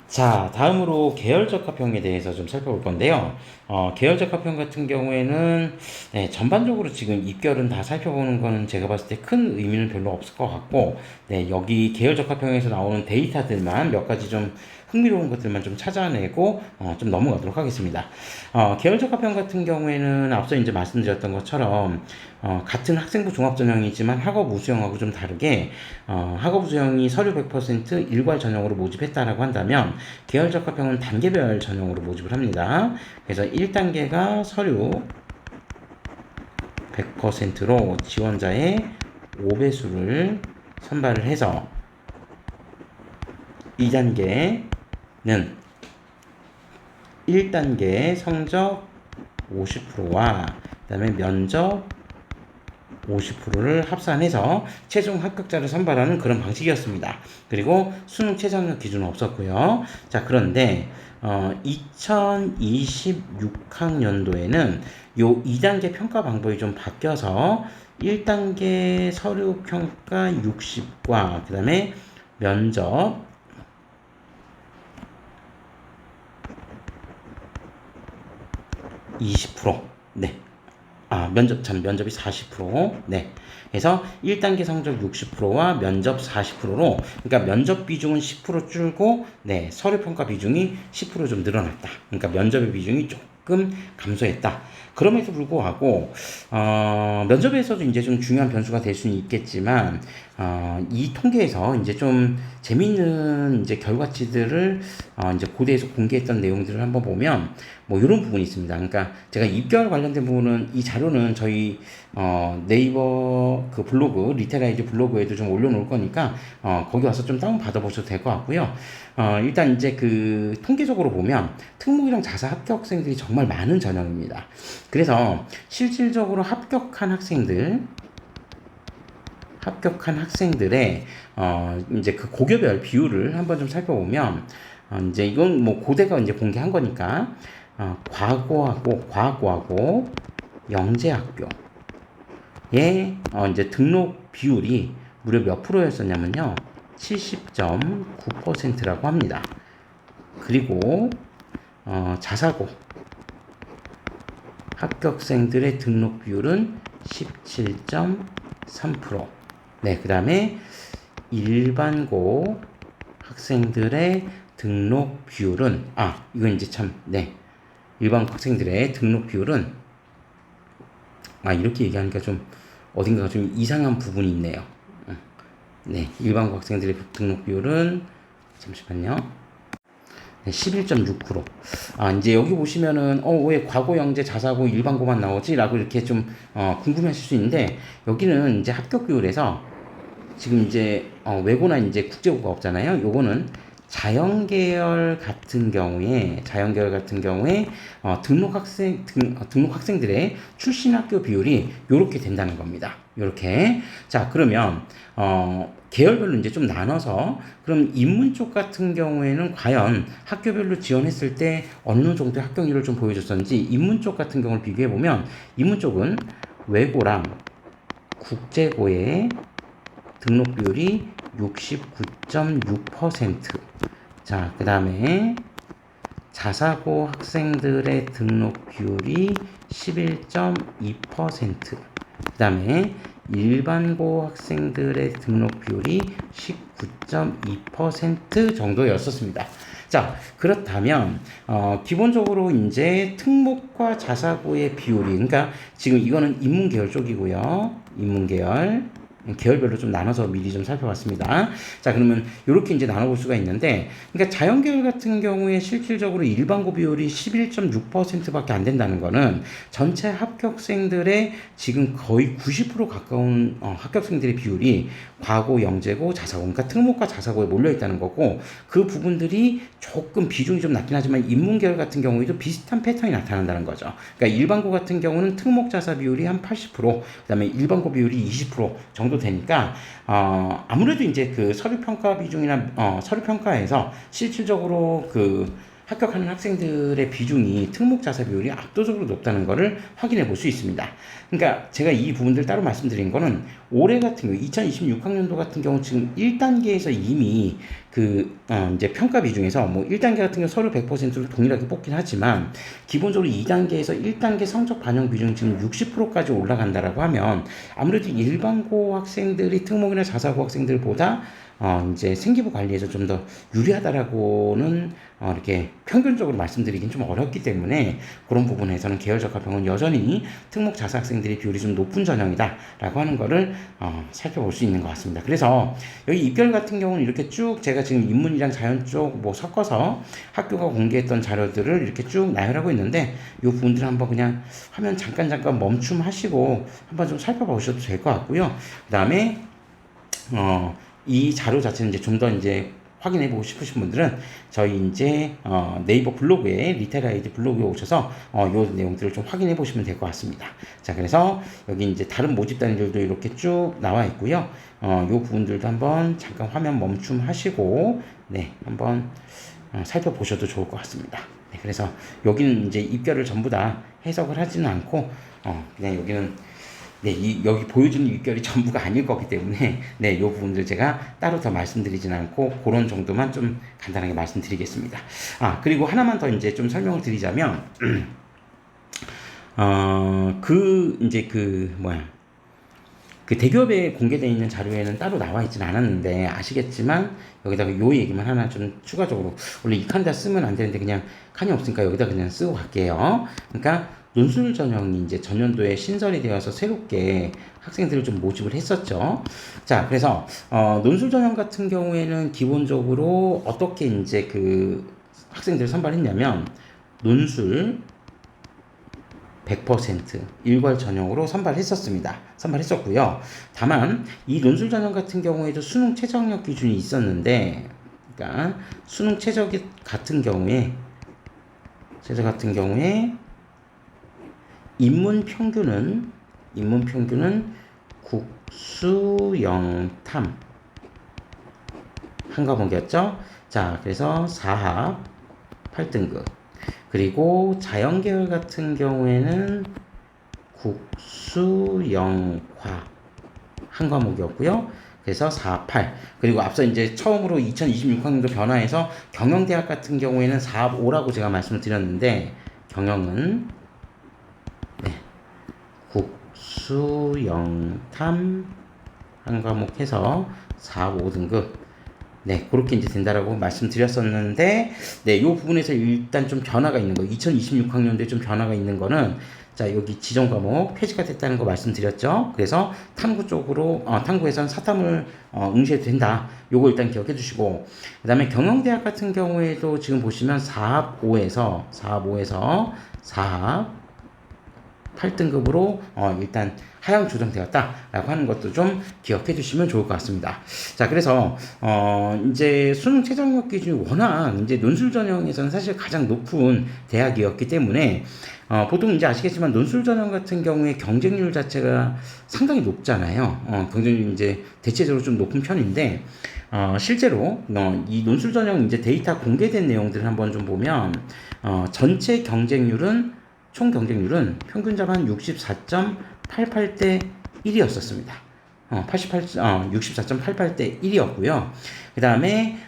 자, 다음으로 계열적합형에 대해서 좀 살펴볼 건데요. 계열적합형 같은 경우에는 네, 전반적으로 지금 입결은 다 살펴보는 거는 제가 봤을 때 큰 의미는 별로 없을 것 같고 네, 여기 계열적합형에서 나오는 데이터들만 몇 가지 좀 흥미로운 것들만 좀 찾아내고 좀 넘어가도록 하겠습니다. 계열적 합평 같은 경우에는 앞서 이제 말씀드렸던 것처럼 같은 학생부 종합전형이지만 학업 우수형하고 좀 다르게 학업 우수형이 서류 100% 일괄 전형으로 모집했다라고 한다면 계열적 합평은 단계별 전형으로 모집을 합니다. 그래서 1단계가 서류 100%로 지원자의 5배수를 선발을 해서 2단계는 1단계 성적 50%와 그 다음에 면접 50%를 합산해서 최종 합격자를 선발하는 그런 방식이었습니다. 그리고 수능 최저학력 기준은 없었고요. 자, 그런데 2026학년도에는 요 2단계 평가 방법이 좀 바뀌어서 1단계 서류 평가 60과 그 다음에 면접 20%. 네. 면접이 40%. 네. 그래서 1단계 성적 60%와 면접 40%로, 그러니까 면접 비중은 10% 줄고, 네, 서류 평가 비중이 10% 좀 늘어났다. 그러니까 면접의 비중이 조금 감소했다. 그럼에도 불구하고, 면접에서도 이제 좀 중요한 변수가 될 수는 있겠지만, 이 통계에서 이제 좀 재미있는 이제 결과치들을 이제 고대에서 공개했던 내용들을 한번 보면 뭐 이런 부분이 있습니다. 그러니까 제가 입결 관련된 부분은 이 자료는 저희 네이버 그 블로그 리테라이즈 블로그에도 좀 올려놓을 거니까 거기 와서 좀 다운 받아보셔도 될 것 같고요. 일단 이제 그 통계적으로 보면 특목이랑 자사 합격 학생들이 정말 많은 전형입니다. 그래서 실질적으로 합격한 학생들의 이제 그 고교별 비율을 한번 좀 살펴보면 이제 이건 뭐 고대가 이제 공개한 거니까 과고하고 영재학교의 이제 등록 비율이 무려 몇 프로였었냐면요. 70.9%라고 합니다. 그리고 자사고 합격생들의 등록 비율은 17.3%. 네, 그 다음에 일반고 학생들의 등록 비율은 이건 이제 참, 네, 일반고 학생들의 등록 비율은 이렇게 얘기하니까 좀 어딘가 좀 이상한 부분이 있네요. 네, 일반고 학생들의 등록 비율은 잠시만요. 네, 11.6%. 이제 여기 보시면은, 왜 과고, 영재, 자사고, 일반고만 나오지? 라고 이렇게 좀, 궁금해 하실 수 있는데, 여기는 이제 합격 비율에서 지금 이제, 외고나 이제 국제고가 없잖아요. 요거는 자연계열 같은 경우에 등록 학생들의 출신 학교 비율이 요렇게 된다는 겁니다. 요렇게. 자, 그러면, 계열별로 이제 좀 나눠서 그럼 인문 쪽 같은 경우에는 과연 학교별로 지원했을 때 어느 정도의 합격률을 좀 보여줬었는지 인문 쪽 같은 경우를 비교해 보면 인문 쪽은 외고랑 국제고의 등록 비율이 69.6%. 자, 그 다음에 자사고 학생들의 등록 비율이 11.2%. 그 다음에 일반고 학생들의 등록 비율이 19.2% 정도였었습니다. 자, 그렇다면 기본적으로 이제 특목과 자사고의 비율이, 그러니까 지금 이거는 인문계열 쪽이고요. 인문계열 계열별로 좀 나눠서 미리 좀 살펴봤습니다. 자, 그러면 이렇게 이제 나눠볼 수가 있는데, 그러니까 자연계열 같은 경우에 실질적으로 일반고 비율이 11.6%밖에 안 된다는 거는 전체 합격생들의 지금 거의 90% 가까운 합격생들의 비율이 과고, 영재고, 자사고, 그러니까 특목과 자사고에 몰려 있다는 거고, 그 부분들이 조금 비중이 좀 낮긴 하지만 인문계열 같은 경우에도 비슷한 패턴이 나타난다는 거죠. 그러니까 일반고 같은 경우는 특목 자사 비율이 한 80%, 그다음에 일반고 비율이 20% 정도 되니까 아무래도 이제 그 서류 평가 비중이나 서류 평가에서 실질적으로 그 합격하는 학생들의 비중이 특목 자사 비율이 압도적으로 높다는 것을 확인해 볼 수 있습니다. 그러니까 제가 이 부분들 따로 말씀드린 거는 올해 같은 경우 2026학년도 같은 경우 지금 1단계에서 이미 그 이제 평가 비중에서 뭐 1단계 같은 경우 서류 100%를 동일하게 뽑긴 하지만 기본적으로 2단계에서 1단계 성적 반영 비중 지금 60%까지 올라간다라고 하면 아무래도 일반고 학생들이 특목이나 자사고 학생들보다 이제 생기부 관리에서 좀 더 유리하다라고는 이렇게 평균적으로 말씀드리긴 좀 어렵기 때문에 그런 부분에서는 계열적합형은 여전히 특목 자사 학생들의 비율이 좀 높은 전형이다라고 하는 거를 살펴볼 수 있는 것 같습니다. 그래서 여기 입결 같은 경우는 이렇게 쭉 제가 지금 인문이랑 자연 쪽 뭐 섞어서 학교가 공개했던 자료들을 이렇게 쭉 나열하고 있는데 이 부분들을 한번 그냥 화면 잠깐 멈춤하시고 한번 좀 살펴보셔도 될 것 같고요. 그 다음에 이 자료 자체는 이제 좀 더 이제 확인해 보고 싶으신 분들은 저희 이제 네이버 블로그에 리테라이즈 블로그에 오셔서 요 내용들을 좀 확인해 보시면 될 것 같습니다. 자, 그래서 여기 이제 다른 모집 단위들도 이렇게 쭉 나와 있고요. 요 부분들도 한번 잠깐 화면 멈춤하시고 네, 한번 살펴보셔도 좋을 것 같습니다. 네, 그래서 여기는 이제 입결을 전부 다 해석을 하지는 않고 그냥 여기는 네, 여기 보여주는 입결이 전부가 아닐 거기 때문에 네, 요 부분들 제가 따로 더 말씀드리진 않고 그런 정도만 좀 간단하게 말씀드리겠습니다. 그리고 하나만 더 이제 좀 설명을 드리자면 그 대기업에 공개되어 있는 자료에는 따로 나와 있진 않았는데 아시겠지만 여기다가 요 얘기만 하나 좀 추가적으로 원래 이 칸 다 쓰면 안 되는데 그냥 칸이 없으니까 여기다 그냥 쓰고 갈게요. 그러니까 논술 전형이 이제 전년도에 신설이 되어서 새롭게 학생들을 좀 모집을 했었죠. 자, 그래서 논술 전형 같은 경우에는 기본적으로 어떻게 이제 그 학생들을 선발했냐면 논술 100% 일괄 전형으로 선발했었고요. 다만 이 논술 전형 같은 경우에도 수능 최저학력 기준이 있었는데, 그러니까 수능 최저 같은 경우에 인문 평균은 국수 영탐 한 과목이었죠. 자, 그래서 4합 8등급. 그리고 자연계열 같은 경우에는 국수영화 한 과목이었고요. 그래서 4, 8. 그리고 앞서 이제 처음으로 2026학년도 변화해서 경영대학 같은 경우에는 4, 5라고 제가 말씀을 드렸는데 경영은 네, 국수영탐 한 과목 해서 4, 5등급. 네, 그렇게 이제 된다라고 말씀드렸었는데, 네, 이 부분에서 일단 좀 변화가 있는 거, 2026학년도에 좀 변화가 있는 거는, 자, 여기 지정 과목 폐지가 됐다는 거 말씀드렸죠. 그래서 탐구 쪽으로, 탐구에서는 사탐을 응시해도 된다. 요거 일단 기억해 주시고, 그 다음에 경영대학 같은 경우에도 지금 보시면 4합 5에서 4합 8등급으로 일단 하향 조정되었다라고 하는 것도 좀 기억해 주시면 좋을 것 같습니다. 자, 그래서 이제 수능 최저학력 기준이 워낙 이제 논술 전형에서는 사실 가장 높은 대학이었기 때문에 보통 이제 아시겠지만 논술 전형 같은 경우에 경쟁률 자체가 상당히 높잖아요. 경쟁률이 이제 대체적으로 좀 높은 편인데 실제로 이 논술 전형 이제 데이터 공개된 내용들을 한번 좀 보면 전체 경쟁률은 총 경쟁률은 평균 자반 64.88대 1이었었습니다. 64.88대 1이었고요. 그 다음에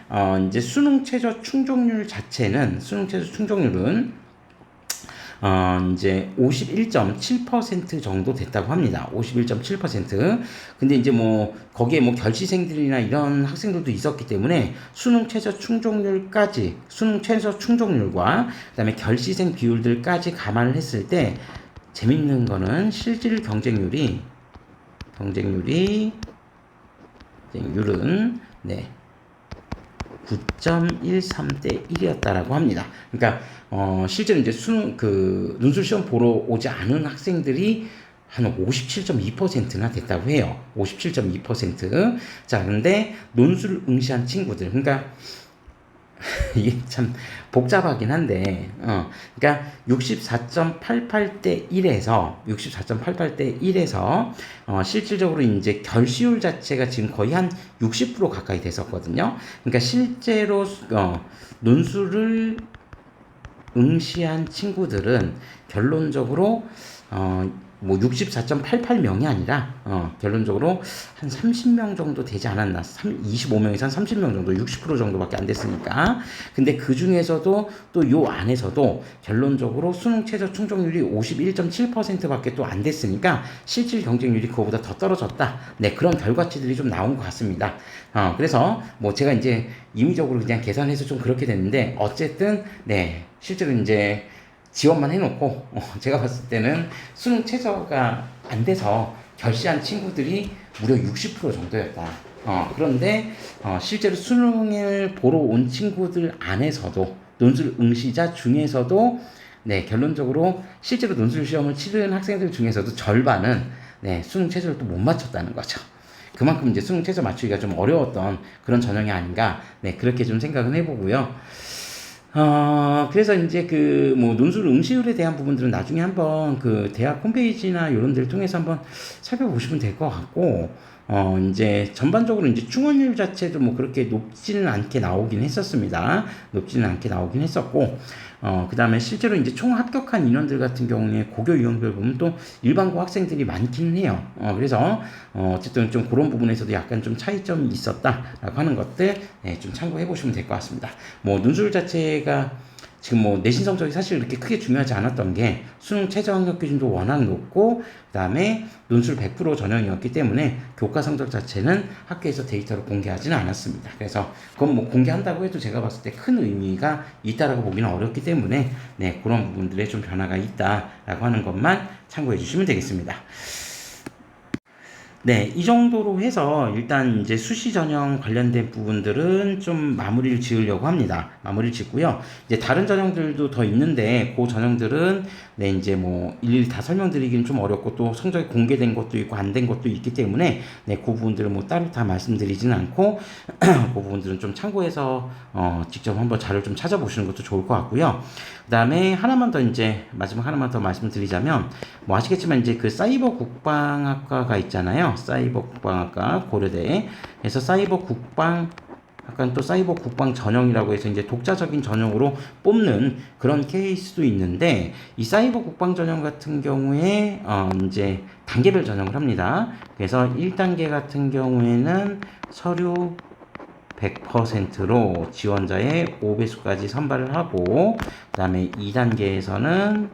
이제 수능 최저 충족률 자체는 이제 51.7% 정도 됐다고 합니다. 51.7%. 근데 이제 뭐 거기에 뭐 결시생들이나 이런 학생들도 있었기 때문에 수능 최저 충족률과 그다음에 결시생 비율들까지 감안을 했을 때 재밌는 거는 실질 경쟁률은 네. 9.13대 1이었다라고 합니다. 그러니까 실제로 이제 논술 시험 보러 오지 않은 학생들이 한 57.2%나 됐다고 해요. 57.2%. 자, 근데 논술 응시한 친구들, 그러니까 이게 참 복잡하긴 한데, 그러니까 64.88대 1에서 실질적으로 이제 결시율 자체가 지금 거의 한 60% 가까이 됐었거든요. 그러니까 실제로 논술을 응시한 친구들은 결론적으로 뭐 64.88명이 아니라 결론적으로 한 30명 정도 되지 않았나. 25명에서 한 30명 정도, 60% 정도밖에 안 됐으니까. 근데 그 중에서도 또 요 안에서도 결론적으로 수능 최저 충족률이 51.7%밖에 또 안 됐으니까 실질 경쟁률이 그거보다 더 떨어졌다. 네, 그런 결과치들이 좀 나온 것 같습니다. 그래서 뭐 제가 이제 임의적으로 그냥 계산해서 좀 그렇게 됐는데 어쨌든 네, 실제로 이제 지원만 해놓고 제가 봤을 때는 수능 최저가 안 돼서 결시한 친구들이 무려 60% 정도였다. 그런데 실제로 수능을 보러 온 친구들 안에서도 논술 응시자 중에서도 네, 결론적으로 실제로 논술 시험을 치른 학생들 중에서도 절반은 네, 수능 최저를 또 못 맞췄다는 거죠. 그만큼 이제 수능 최저 맞추기가 좀 어려웠던 그런 전형이 아닌가, 네, 그렇게 좀 생각은 해보고요. 그래서 이제 그 뭐 논술 응시율에 대한 부분들은 나중에 한번 그 대학 홈페이지나 이런 데를 통해서 한번 살펴보시면 될 것 같고, 이제 전반적으로 이제 충원율 자체도 뭐 그렇게 높지는 않게 나오긴 했었습니다. 높지는 않게 나오긴 했었고, 그 다음에 실제로 이제 총 합격한 인원들 같은 경우에 고교 유형별 보면 또 일반고 학생들이 많기는 해요. 그래서, 어쨌든 좀 그런 부분에서도 약간 좀 차이점이 있었다라고 하는 것들, 네, 좀 참고해 보시면 될 것 같습니다. 뭐, 논술 자체가 지금 뭐 내신 성적이 사실 그렇게 크게 중요하지 않았던 게 수능 최저 학력 기준도 워낙 높고 그다음에 논술 100% 전형이었기 때문에 교과 성적 자체는 학교에서 데이터를 공개하지는 않았습니다. 그래서 그건 뭐 공개한다고 해도 제가 봤을 때 큰 의미가 있다라고 보기는 어렵기 때문에 네, 그런 부분들에 좀 변화가 있다라고 하는 것만 참고해 주시면 되겠습니다. 네, 이 정도로 해서 일단 이제 수시 전형 관련된 부분들은 좀 마무리를 지으려고 합니다. 마무리를 짓고요. 이제 다른 전형들도 더 있는데 그 전형들은 네, 이제 뭐 일일이 다 설명드리기는 좀 어렵고 또 성적이 공개된 것도 있고 안 된 것도 있기 때문에 네, 그 부분들은 뭐 따로 다 말씀드리지는 않고 그 부분들은 좀 참고해서 직접 한번 자료를 좀 찾아보시는 것도 좋을 것 같고요. 그 다음에 하나만 더 이제 마지막 하나만 더 말씀드리자면 뭐 아시겠지만 이제 그 사이버 국방학과가 있잖아요. 사이버 국방학과 고려대에서 사이버 국방 약간 또 사이버 국방 전형이라고 해서 이제 독자적인 전형으로 뽑는 그런 케이스도 있는데 이 사이버 국방 전형 같은 경우에 이제 단계별 전형을 합니다. 그래서 1단계 같은 경우에는 서류 100%로 지원자의 5배수까지 선발을 하고 그 다음에 2단계에서는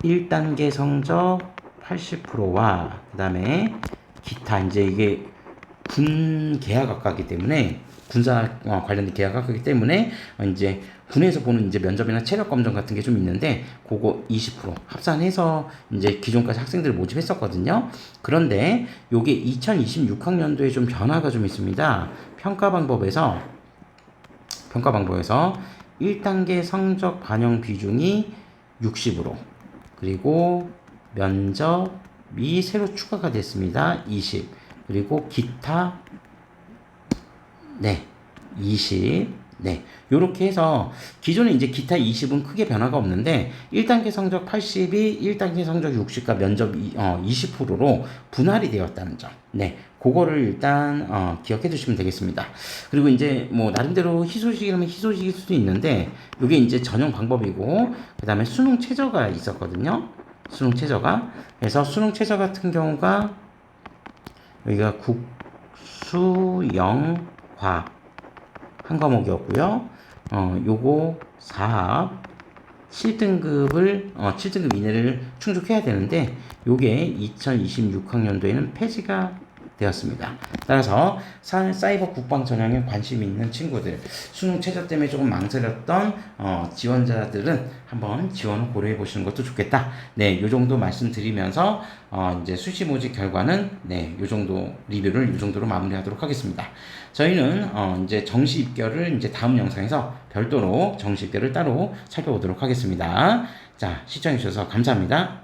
1단계 성적 80%와 그 다음에 기타 이제 이게 군 계약학과이기 때문에 군사 관련된 계약학과이기 때문에 이제 군에서 보는 이제 면접이나 체력 검정 같은 게 좀 있는데 그거 20% 합산해서 이제 기존까지 학생들을 모집했었거든요. 그런데 요게 2026학년도에 좀 변화가 좀 있습니다. 평가 방법에서 1단계 성적 반영 비중이 60으로 그리고 면접이 새로 추가가 됐습니다. 20 그리고 기타 네 20 네, 요렇게 해서 기존에 이제 기타 20은 크게 변화가 없는데 1단계 성적 80이 1단계 성적 60과 면접 20%로 분할이 되었다는 점. 네, 그거를 일단 기억해 두시면 되겠습니다. 그리고 이제 뭐 나름대로 희소식이라면 희소식일 수도 있는데 이게 이제 전형 방법이고 그다음에 수능 최저가 있었거든요. 수능 최저가. 그래서 수능 최저 같은 경우가 여기가 국수영과 한 과목이었고요. 요거 4합 7등급을 7등급 이내를 충족해야 되는데 요게 2026학년도에는 폐지가 되었습니다. 따라서 사이버 국방 전형에 관심 있는 친구들, 수능 최저 때문에 조금 망설였던 지원자들은 한번 지원을 고려해 보시는 것도 좋겠다. 네, 요 정도 말씀드리면서 이제 수시 모집 결과는 네, 요 정도 리뷰를 요 정도로 마무리하도록 하겠습니다. 저희는 이제 정시 입결을 이제 다음 영상에서 별도로 정시 입결을 따로 살펴보도록 하겠습니다. 자, 시청해 주셔서 감사합니다.